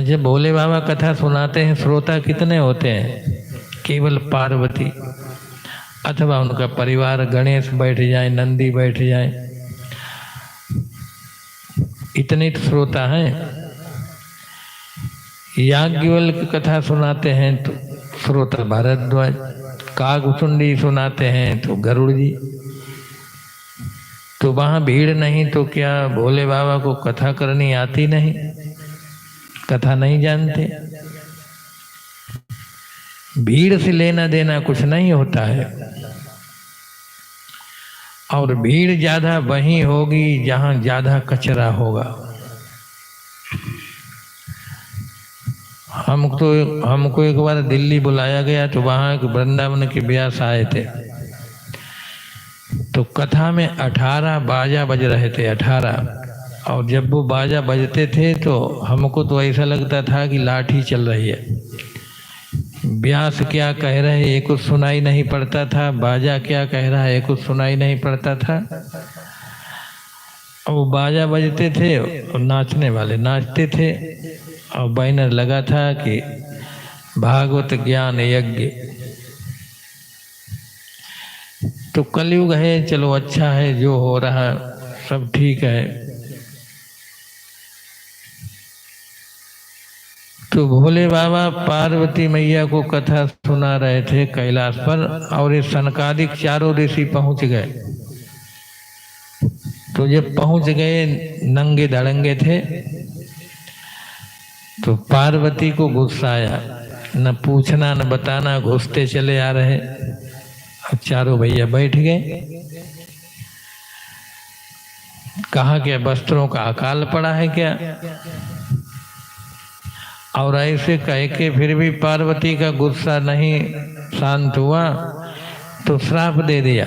जब भोले बाबा कथा सुनाते हैं श्रोता कितने होते हैं? केवल पार्वती अथवा उनका परिवार, गणेश बैठ जाए, नंदी बैठ जाए, इतने तो श्रोता हैं। याज्ञवल्क्य कथा सुनाते हैं तो श्रोता भारद्वाज, कागभुचुंडी सुनाते हैं तो गरुड़ जी। तो वहाँ भीड़ नहीं तो क्या भोले बाबा को कथा करनी आती नहीं? कथा नहीं जानते? भीड़ से लेना देना कुछ नहीं होता है। और भीड़ ज्यादा वहीं होगी जहाँ ज्यादा कचरा होगा। हमको एक बार दिल्ली बुलाया गया तो वहाँ एक वृंदावन के व्यास आए थे। तो कथा में 18 बाजा बज रहे थे, 18। और जब वो बाजा बजते थे तो हमको तो ऐसा लगता था कि लाठी चल रही है। व्यास क्या कह रहे हैं ये कुछ सुनाई नहीं पड़ता था, बाजा क्या कह रहा है ये कुछ सुनाई नहीं पड़ता था। और वो बाजा बजते थे और नाचने वाले नाचते थे, और बैनर लगा था कि भागवत ज्ञान यज्ञ। तो कलयुग है, चलो अच्छा है, जो हो रहा सब ठीक है। तो भोले बाबा पार्वती मैया को कथा सुना रहे थे कैलाश पर, और ये सनकादिक चारों ऋषि पहुंच गए। तो जब पहुंच गए, नंगे धड़ंगे थे, तो पार्वती को गुस्सा आया, न पूछना न बताना, घुसते चले आ रहे। चारों भैया बैठ गए। कहा क्या वस्त्रों का अकाल पड़ा है क्या? और ऐसे कह के फिर भी पार्वती का गुस्सा नहीं शांत हुआ तो श्राप दे दिया।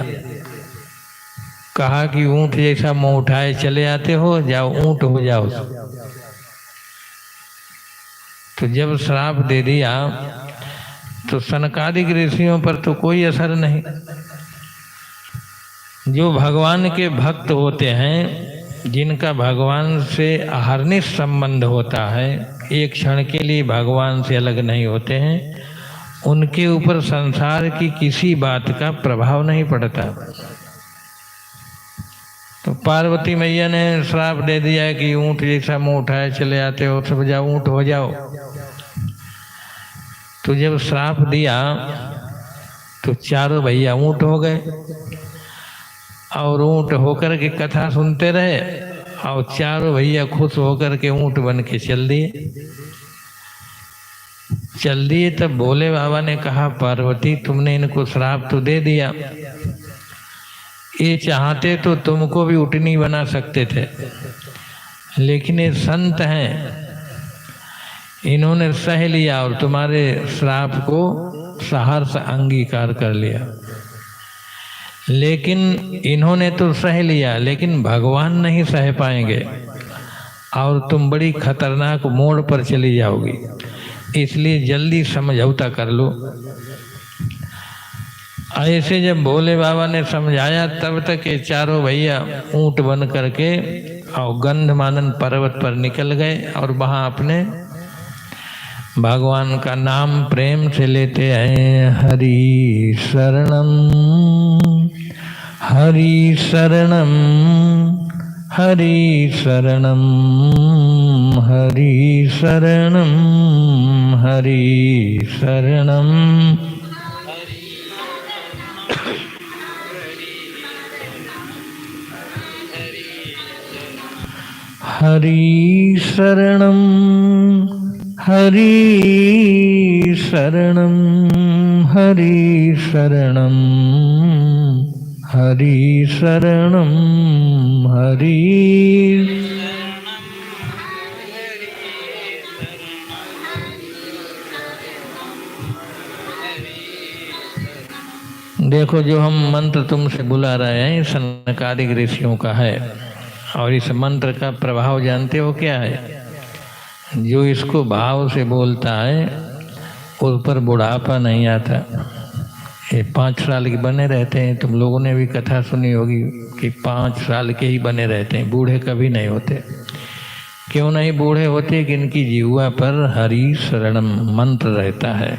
कहा कि ऊंट जैसा मुंह उठाए चले आते हो, जाओ ऊंट हो जाओ। तो जब श्राप दे दिया तो सनकादिक ऋषियों पर तो कोई असर नहीं। जो भगवान के भक्त होते हैं, जिनका भगवान से अहर्निश संबंध होता है, एक क्षण के लिए भगवान से अलग नहीं होते हैं, उनके ऊपर संसार की किसी बात का प्रभाव नहीं पड़ता। तो पार्वती मैया ने श्राप दे दिया कि ऊंट जैसा मुंह उठाए चले आते हो, सब जाओ ऊंट हो जाओ। तो जब श्राप दिया तो चारों भैया ऊंट हो गए और ऊंट होकर के कथा सुनते रहे और चारों भैया खुश होकर के ऊंट बन के चल दिए। तब भोले बाबा ने कहा, पार्वती तुमने इनको श्राप तो दे दिया, ये चाहते तो तुमको भी उटनी बना सकते थे, लेकिन ये संत हैं, इन्होंने सह लिया और तुम्हारे श्राप को सहर्ष अंगीकार कर लिया। लेकिन इन्होंने तो सह लिया, लेकिन भगवान नहीं सह पाएंगे और तुम बड़ी खतरनाक मोड़ पर चली जाओगी, इसलिए जल्दी समझौता कर लो। ऐसे जब भोले बाबा ने समझाया तब तक ये चारों भैया ऊंट बन करके और गंधमादन पर्वत पर निकल गए और वहाँ अपने भगवान का नाम प्रेम से लेते हैं। हरि शरणम हरि शरणम हरि शरणम हरि शरणम हरि शरणम हरि शरणम हरि शरणम हरि शरणम हरि शरणम हरि। देखो जो हम मंत्र तुमसे बुला रहे हैं सनकादिक ऋषियों का है, और इस मंत्र का प्रभाव जानते हो क्या है? जो इसको भाव से बोलता है उस पर बुढ़ापा नहीं आता। ये 5 साल के बने रहते हैं। तुम लोगों ने भी कथा सुनी होगी कि 5 साल के ही बने रहते हैं, बूढ़े कभी नहीं होते। क्यों नहीं बूढ़े होते? कि इनकी जीवा पर हरि शरणम मंत्र रहता है।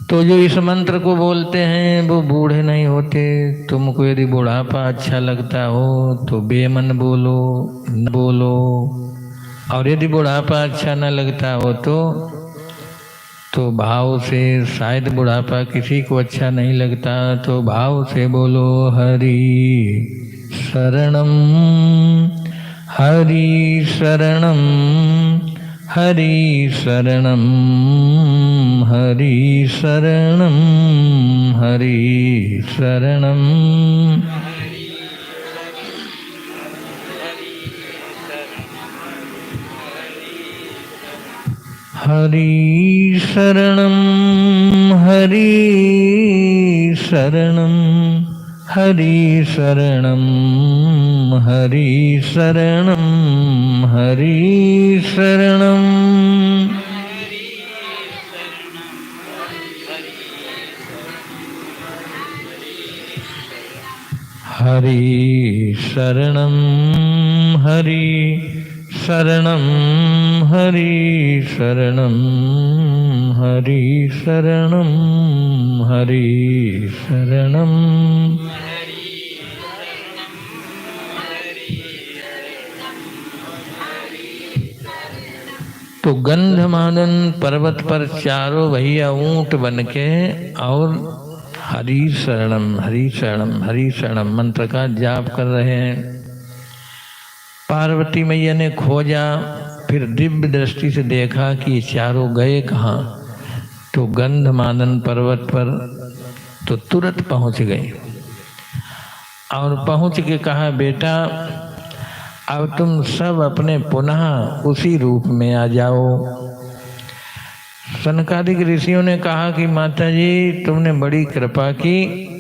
तो जो इस मंत्र को बोलते हैं वो बूढ़े नहीं होते। तुमको यदि बुढ़ापा अच्छा लगता हो तो बेमन बोलो, न बोलो, और यदि बुढ़ापा अच्छा न लगता हो तो भाव से, शायद बुढ़ापा किसी को अच्छा नहीं लगता तो भाव से बोलो हरि शरणम हरि शरणम हरि शरणम हरि शरणम हरि शरणम। हरि शरणम हरि शरणम हरि शरणम हरि शरणम हरि शरणम। हरि शरणम हरि शरणम हरि शरणम हरि शरणम हरि शरणम। तो गंधमादन पर्वत पर चारों भैया ऊंट बनके और हरि शरणम हरि शरणम हरि शरणम मंत्र का जाप कर रहे हैं। पार्वती मैया ने खोजा, फिर दिव्य दृष्टि से देखा कि चारों गए कहाँ। तो गंधमादन पर्वत पर तो तुरंत पहुंच गई और पहुंच के कहा, बेटा अब तुम सब अपने पुनः उसी रूप में आ जाओ। सनकादिक ऋषियों ने कहा कि माता जी तुमने बड़ी कृपा की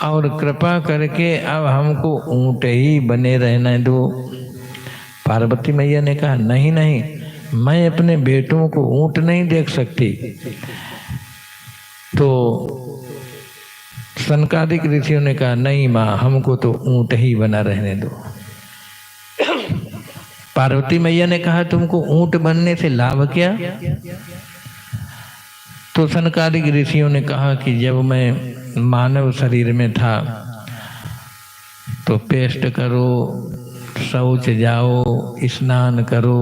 और कृपा करके अब हमको ऊंट ही बने रहने दो। पार्वती मैया ने कहा, नहीं नहीं, मैं अपने बेटों को ऊंट नहीं देख सकती। तो सनकादिक ऋषियों ने कहा, नहीं माँ, हमको तो ऊंट ही बना रहने दो। पार्वती मैया ने कहा, तुमको ऊंट बनने से लाभ क्या? तो सनकादिक ऋषियों ने कहा कि जब मैं मानव शरीर में था तो पेस्ट करो, शौच जाओ, स्नान करो,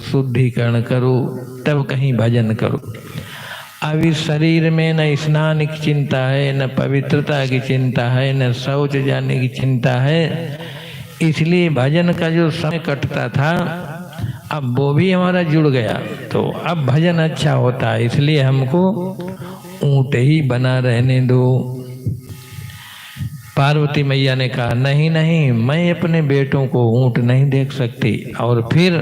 शुद्धिकरण करो, तब कहीं भजन करो। अब इस शरीर में न स्नान की चिंता है, न पवित्रता की चिंता है, न शौच जाने की चिंता है, इसलिए भजन का जो समय कटता था अब वो भी हमारा जुड़ गया, तो अब भजन अच्छा होता है। इसलिए हमको ऊँट ही बना रहने दो। पार्वती मैया ने कहा नहीं नहीं, मैं अपने बेटों को ऊँट नहीं देख सकती। और फिर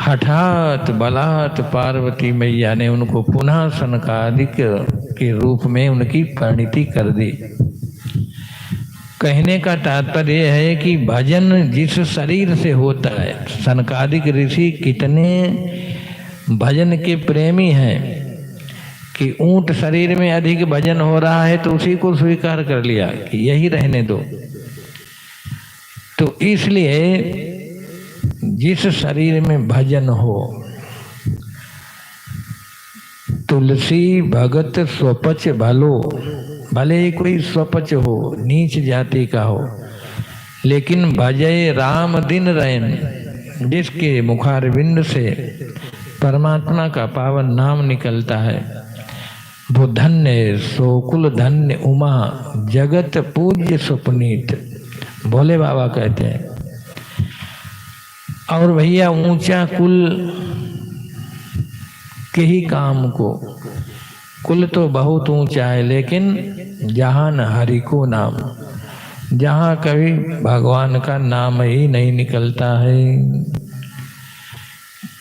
हठात बलात् पार्वती मैया ने उनको पुनः सनकादिक के रूप में उनकी परिणति कर दी। कहने का तात्पर्य है कि भजन जिस शरीर से होता है, सनकादिक ऋषि कितने भजन के प्रेमी हैं कि ऊंट शरीर में अधिक भजन हो रहा है तो उसी को स्वीकार कर लिया कि यही रहने दो। तो इसलिए जिस शरीर में भजन हो, तुलसी भगत स्वपच भलो, भले ही कोई स्वपच हो, नीच जाति का हो, लेकिन भजय राम दिन रैन, जिसके मुखारविंद से परमात्मा का पावन नाम निकलता है, वो धन्य सोकुल धन्य उमा जगत पूज्य सुपनीत, भोले बाबा कहते हैं। और भैया ऊंचा कुल के ही काम को, कुल तो बहुत ऊंचा है, लेकिन जहाँ न हरि को नाम, जहाँ कभी भगवान का नाम ही नहीं निकलता है,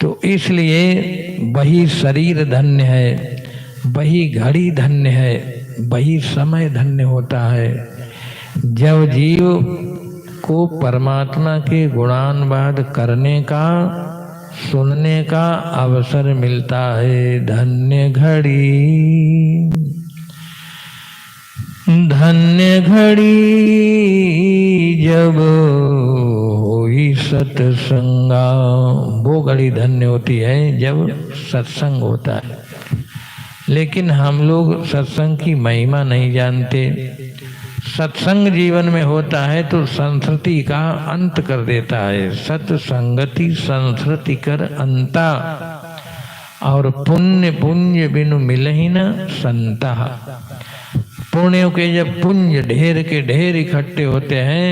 तो इसलिए वही शरीर धन्य है, वही घड़ी धन्य है, वही समय धन्य होता है जब जीव को परमात्मा के गुणानुवाद करने का, सुनने का अवसर मिलता है। धन्य घड़ी, धन्य घड़ी जब होई सत्संगा, वो घड़ी धन्य होती है जब सत्संग होता है। लेकिन हम लोग सत्संग की महिमा नहीं जानते। सत्संग जीवन में होता है तो संस्कृति का अंत कर देता है। सत्संगति संस्कृति कर अंता, और पुण्य पुंज बिनु मिलहि न संता। पुण्यों के जब पुंज ढेर के ढेर इकट्ठे होते हैं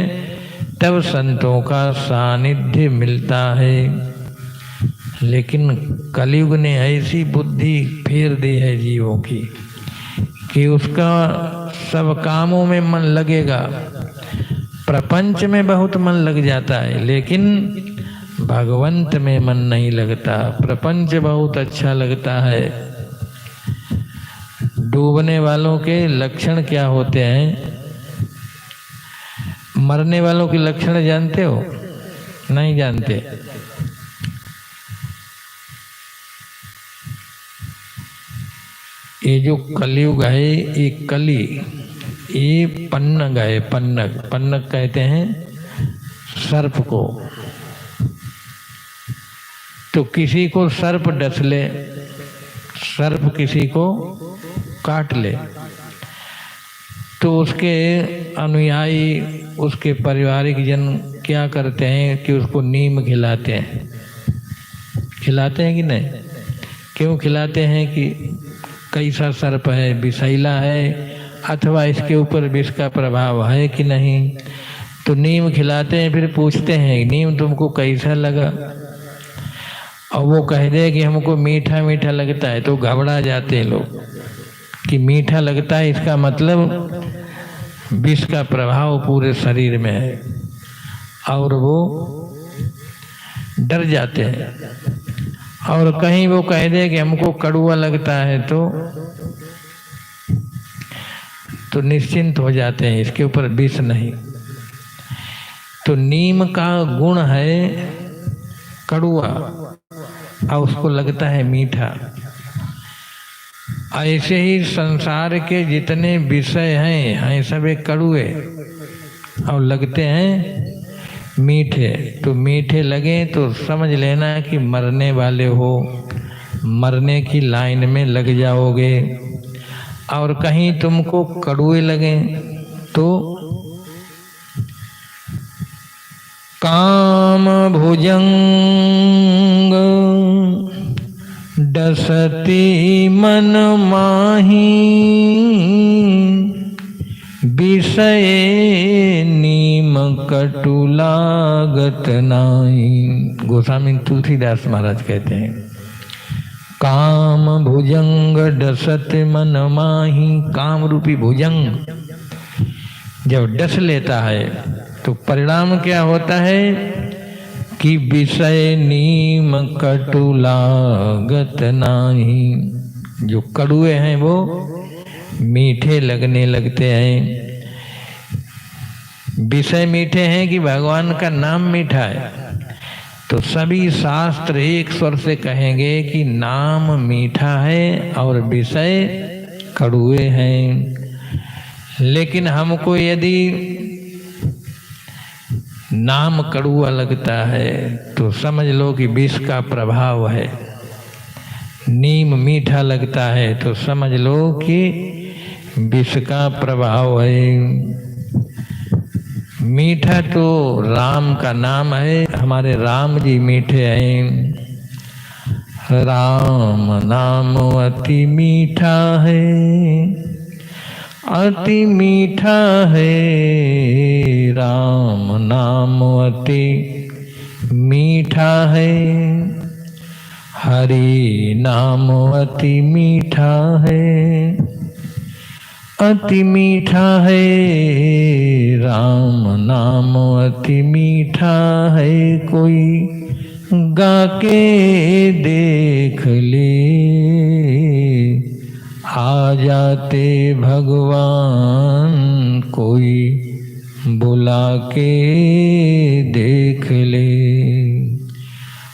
तब संतों का सानिध्य मिलता है। लेकिन कलयुग ने ऐसी बुद्धि फेर दी है जीवों की कि उसका सब कामों में मन लगेगा, प्रपंच में बहुत मन लग जाता है, लेकिन भगवंत में मन नहीं लगता। प्रपंच बहुत अच्छा लगता है। डूबने वालों के लक्षण क्या होते हैं? मरने वालों के लक्षण जानते हो? नहीं जानते। ये जो कलयुग है, ये कली, ये पन्नग है। पन्नग, पन्नग कहते हैं सर्प को। तो किसी को सर्प डस ले, सर्प किसी को काट ले, तो उसके अनुयायी, उसके पारिवारिक जन क्या करते हैं कि उसको नीम खिलाते हैं। खिलाते हैं कि नहीं? क्यों खिलाते हैं? कि कैसा सर्प है, विषैला है अथवा इसके ऊपर विष का प्रभाव है कि नहीं। तो नीम खिलाते हैं, फिर पूछते हैं नीम तुमको कैसा लगा, और वो कह दे कि हमको मीठा मीठा लगता है, तो घबरा जाते हैं लोग कि मीठा लगता है, इसका मतलब विष का प्रभाव पूरे शरीर में है, और वो डर जाते हैं। और कहीं वो कह दे कि हमको कड़वा लगता है, तो निश्चिंत हो जाते हैं, इसके ऊपर विष नहीं। तो नीम का गुण है कड़वा, और उसको लगता है मीठा। ऐसे ही संसार के जितने विषय हैं सब एक कड़वे और लगते हैं मीठे। तो मीठे लगे तो समझ लेना कि मरने वाले हो, मरने की लाइन में लग जाओगे। और कहीं तुमको कड़वे लगे तो काम भुजंग डसती मन माही, विषय नीम कटु लागत नाई। गोस्वामी तुलसीदास महाराज कहते हैं, काम भुजंग डसत मन माही। काम रूपी भुजंग जब डस लेता है तो परिणाम क्या होता है कि विषय नीम कटु लागत नाही। जो कड़ुए हैं वो मीठे लगने लगते हैं। विषय मीठे हैं कि भगवान का नाम मीठा है। तो सभी शास्त्र एक स्वर से कहेंगे कि नाम मीठा है और विषय कड़ुए हैं। लेकिन हमको यदि नाम कड़ुआ लगता है तो समझ लो कि विष का प्रभाव है। नीम मीठा लगता है तो समझ लो कि विष का प्रभाव है। मीठा तो राम का नाम है, हमारे राम जी मीठे हैं। राम नाम अति मीठा है, अति मीठा है। राम नाम अति मीठा है, हरि नाम अति मीठा है, अति मीठा है। राम नाम अति मीठा है, कोई गा के देख ले, आ जाते भगवान। कोई बुला के देख ले,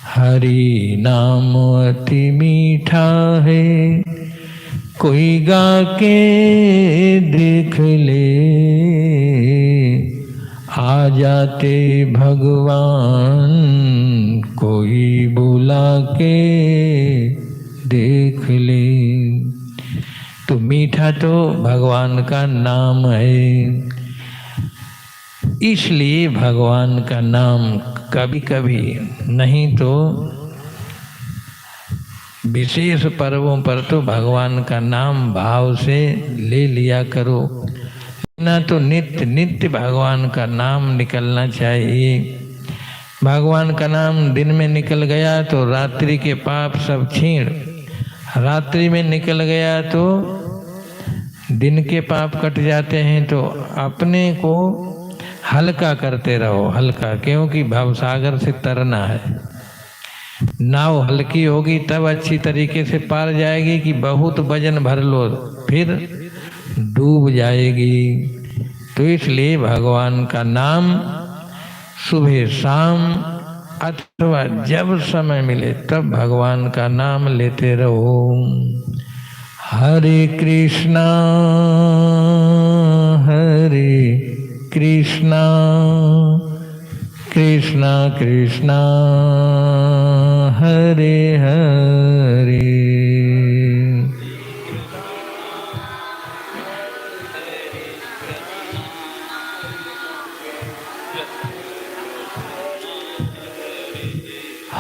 हरि नाम अति मीठा है, कोई गा के देख ले, आ जाते भगवान। कोई बुला के देख ले। तो मीठा तो भगवान का नाम है, इसलिए भगवान का नाम कभी कभी नहीं तो विशेष पर्वों पर तो भगवान का नाम भाव से ले लिया करो, ना तो नित्य नित्य भगवान का नाम निकलना चाहिए। भगवान का नाम दिन में निकल गया तो रात्रि के पाप सब छीण, रात्रि में निकल गया तो दिन के पाप कट जाते हैं। तो अपने को हल्का करते रहो, हल्का, क्योंकि भवसागर से तरना है। नाव हल्की होगी तब अच्छी तरीके से पार जाएगी, कि बहुत वजन भर लो फिर डूब जाएगी। तो इसलिए भगवान का नाम सुबह शाम अथवा जब समय मिले तब भगवान का नाम लेते रहो। हरे कृष्णा कृष्णा कृष्णा कृष्णा हरे हरे।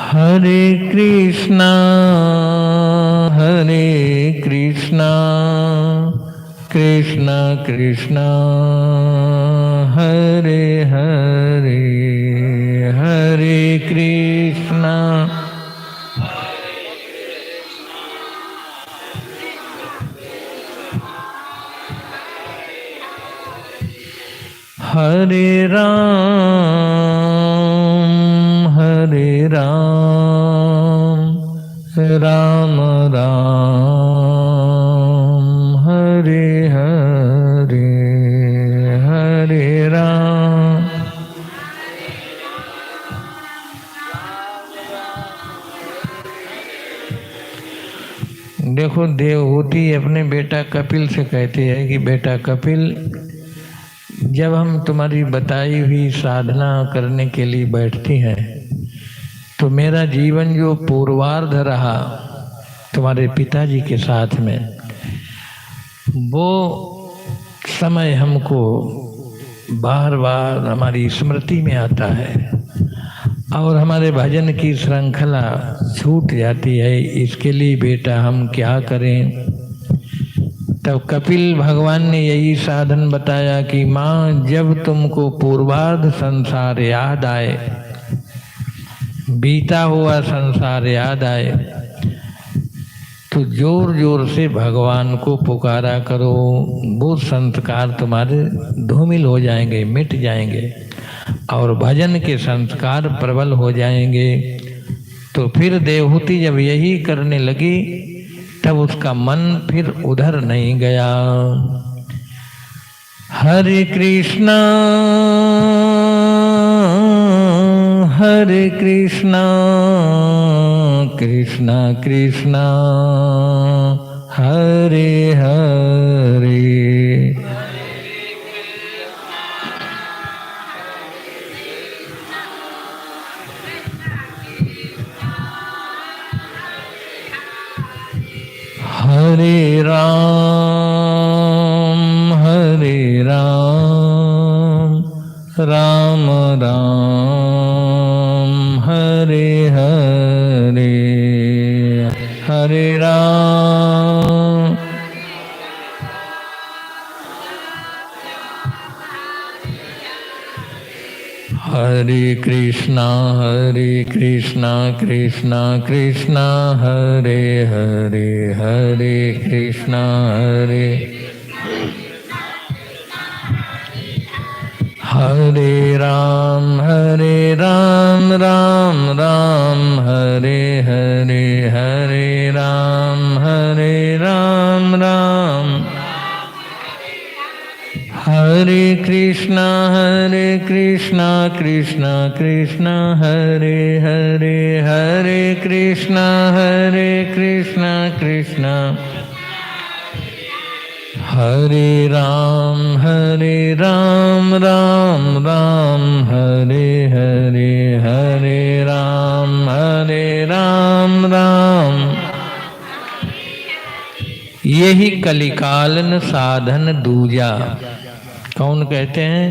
हरे कृष्णा कृष्णा कृष्णा हरे हरे। हरे कृष्णा हरे राम राम राम हरे हरे। हरे राम देखो, देवहूति अपने बेटा कपिल से कहती है कि बेटा कपिल, जब हम तुम्हारी बताई हुई साधना करने के लिए बैठती हैं तो मेरा जीवन जो पूर्वार्ध रहा तुम्हारे पिताजी के साथ में, वो समय हमको बार बार हमारी स्मृति में आता है। और हमारे भजन की श्रृंखला छूट जाती है। इसके लिए बेटा हम क्या करें? तब कपिल भगवान ने यही साधन बताया कि माँ, जब तुमको पूर्वार्ध संसार याद आए, बीता हुआ संसार याद आए, तो जोर जोर से भगवान को पुकारा करो। वो संस्कार तुम्हारे धूमिल हो जाएंगे, मिट जाएंगे, और भजन के संस्कार प्रबल हो जाएंगे। तो फिर देवहूति जब यही करने लगी, तब उसका मन फिर उधर नहीं गया। हरे कृष्णा हरे कृष्णा कृष्णा कृष्णा हरे हरे। हरे राम राम राम हरे हरे, हरे राम हरे कृष्णा कृष्णा कृष्णा हरे हरे, हरे कृष्णा हरे राम राम राम हरे हरे, हरे राम राम हरे कृष्णा कृष्णा कृष्णा हरे हरे, हरे कृष्णा कृष्णा हरे राम राम राम हरे हरे, हरे राम राम। यही कलिकालन साधन दूजा। कौन कहते हैं?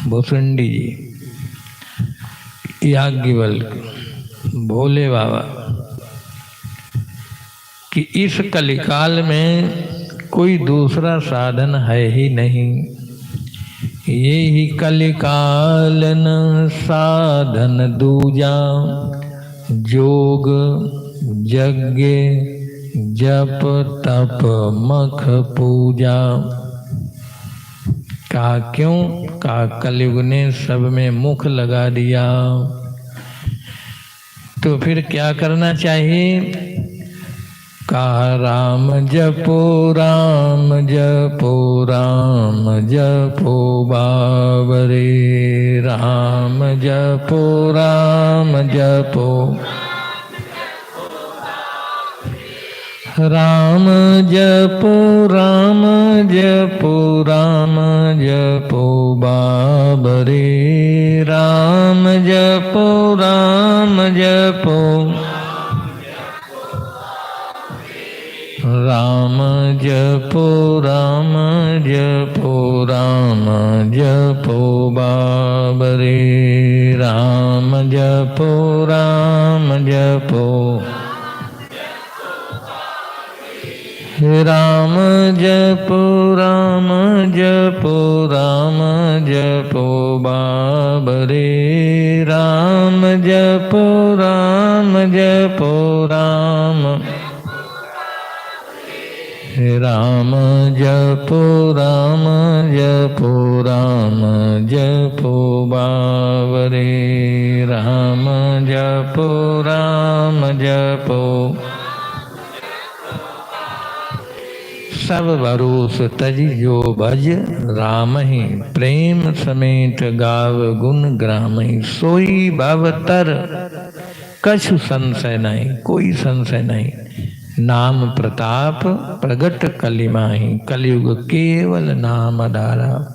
भुसुंडी जी, याज्ञवल्क्य, भोले बाबा, कि इस कलिकाल में कोई दूसरा साधन है ही नहीं। ये ही कलिकालन साधन दूजा, जोग यज्ञ जप तप मख पूजा। का क्यों? का कलयुग ने सब में मुख लगा दिया। तो फिर क्या करना चाहिए? का राम जपो बाबरे, राम जपो राम जपो बाबरे, राम जपो राम जपो बाबरे, राम जपो राम जपो बाबरे, राम जपो राम जपो राम जपो बाबरे, राम जपो राम जपो। सब भरोस तजी जो भज, राम ही प्रेम समेत गाव गुण ग्राम ही। सोई भवतर कछु संशय नहीं, कोई संशय नहीं। नाम प्रताप प्रगट कलिमाही, कलयुग केवल नाम आधारा।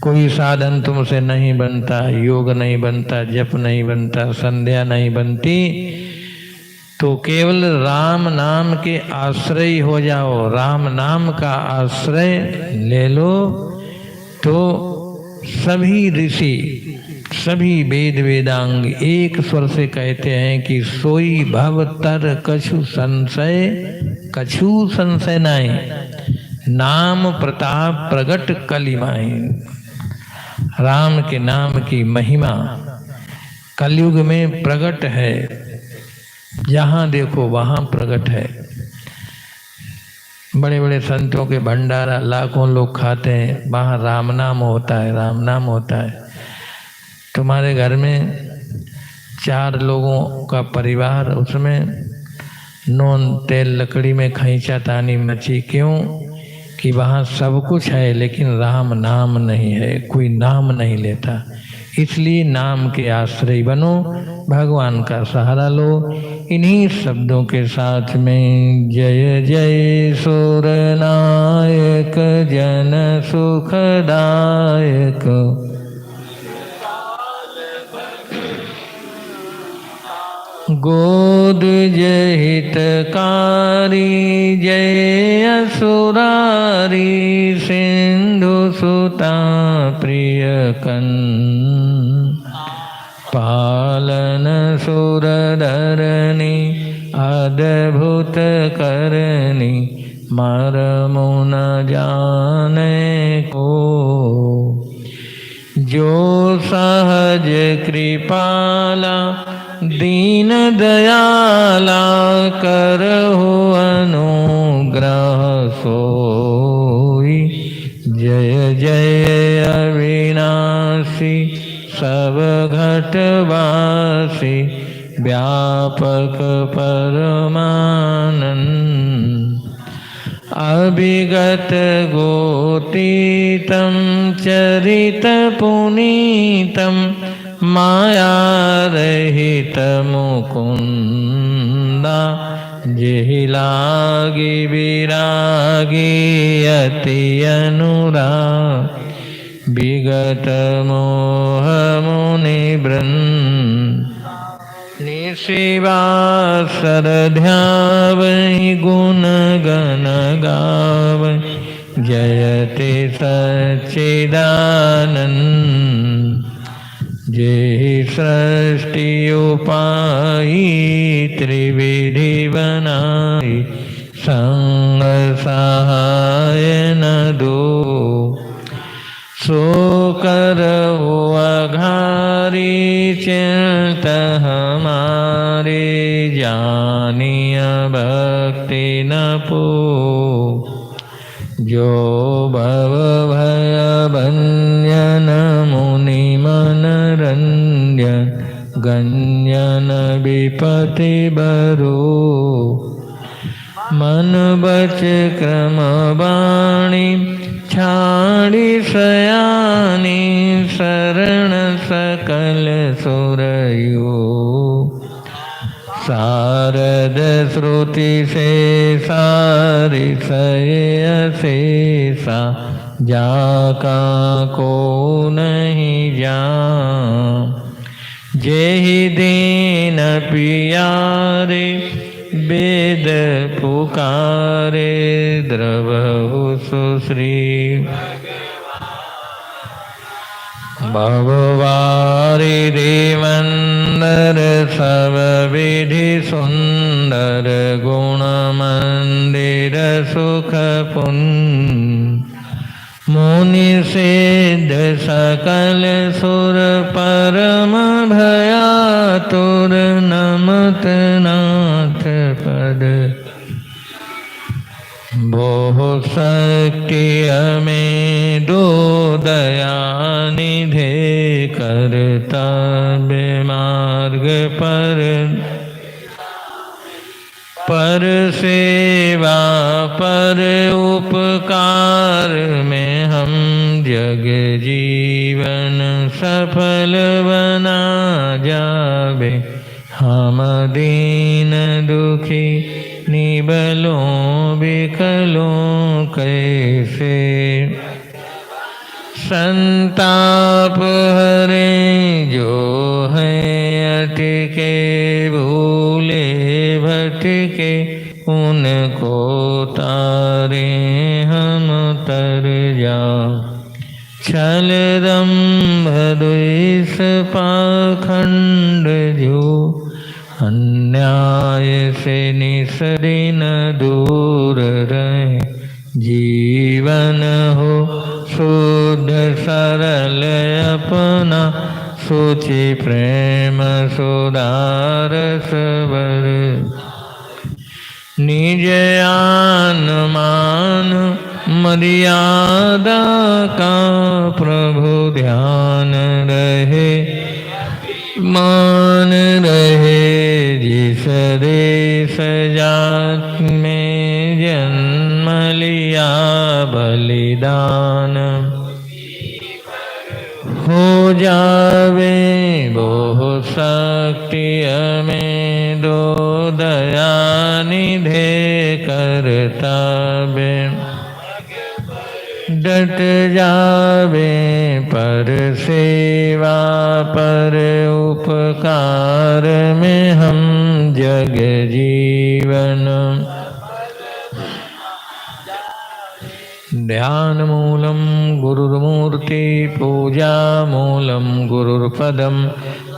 कोई साधन तुमसे नहीं बनता, योग नहीं बनता, जप नहीं बनता, संध्या नहीं बनती, तो केवल राम नाम के आश्रय हो जाओ। राम नाम का आश्रय ले लो, तो सभी ऋषि सभी वेद वेदांग एक स्वर से कहते हैं कि सोई भव तर कछु संशय नाई, नाम प्रताप प्रगट कलिमाई। राम के नाम की महिमा कलयुग में प्रगट है, जहाँ देखो वहाँ प्रगट है। बड़े बड़े संतों के भंडारा लाखों लोग खाते हैं, वहाँ राम नाम होता है, राम नाम होता है। तुम्हारे घर में 4 लोगों का परिवार, उसमें नून तेल लकड़ी में खींचा तानी मची, क्यों कि वहाँ सब कुछ है लेकिन राम नाम नहीं है, कोई नाम नहीं लेता। इसलिए नाम के आश्रय बनो, भगवान का सहारा लो। इन्हीं शब्दों के साथ में जय जय सुर नायक जन सुखदायक, गोद जय हितकारी, जय असुरारी, सिंधु सुता प्रिय कन, पालन सुरधरणी, अद्भुत करनी, मरमु न जाने को। जो सहज कृपाला, दीन दयाला, करहु अनुग्रह सोई। जय जय अविनाशी, सब घटवासी, व्यापक परमानंद। अभिगत गोतीतम चरित पुनीतम, माया रहित मुकुंदा। जेहि लागी विरागी अति अनुराग, विगत मोह मुनि वृंद। निशिवासर ध्यावहि गुण गण गावहि, जयति सच्चिदानंद। जेहि सृष्टि उपाई, त्रिविधि बनाई, संग सहाय न दो। सो करहु अघारी, चिंत हमारे, जानिय भक्ति न पो। जो भव भय भंजन, मुनि मन रंजन, गंजन विपति बरो। मन बच क्रम बाणी, छाड़ी सयानी, शरण सकल सुरयो। शारद श्रुति से सारि सय शेषा, जाका को नहीं जान। जेहि दीन पियारे, वेद पुकारे, द्रवहु सुश्री। भववारिधि मंदर, सब विधि सुंदर, गुण मंदिर सुख पुण्य। मुनि सिद्ध सकल सुर, परम भयातुर, नमत नाथ पद। बहु शक्ति हमें दो, दया निधे करता मार्ग पर सेवा पर उपकार में, हम जग जीवन सफल बना जावे। हम दीन दुखी, निबलों विकलों कैसे। संताप हरे जो है अटके, भूले भटके, उनको तारे हम तर जा। छल दंभ द्वेष पाखंड जो अन्याय से निसरिन दूर रहे। जीवन हो शुद्ध सरल अपना सोची प्रेम सुधारस बर। निज आन मान मर्यादा का प्रभु ध्यान रहे। मान रहे जिस देश जात में जन्म लिया बलिदान। हो जावे बहु शक्ति में दो दया निधे करताबे। डट जावे पर सेवा पर उपकार में हम जग जीवन। ध्यान मूलम गुरुर्मूर्ति पूजा मूलम गुरुर्पदम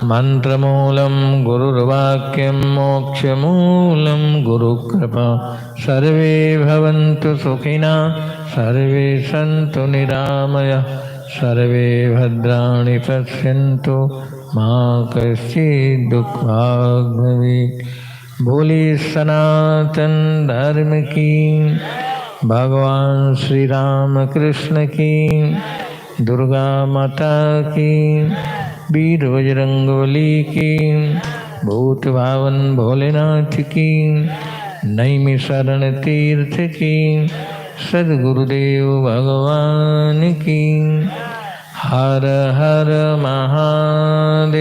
मंत्र मूलम गुरुर्वाक्यम मोक्ष मूलम गुरुकृपा। सर्वे भवन्तु सुखिना सर्वे सन्तु निरामया सर्वे भद्राणि पश्यन्तु मा कश्चित् दुःखभाग् भवेत्। बोले सनातन धर्म की, भगवान श्री राम कृष्ण की, दुर्गा माता की, वीर बजरंगबली की, भूत भावन भोलेनाथ की, नैमिषारण्य तीर्थ की, सद्गुरुदेव भगवान की। हर हर महादेव।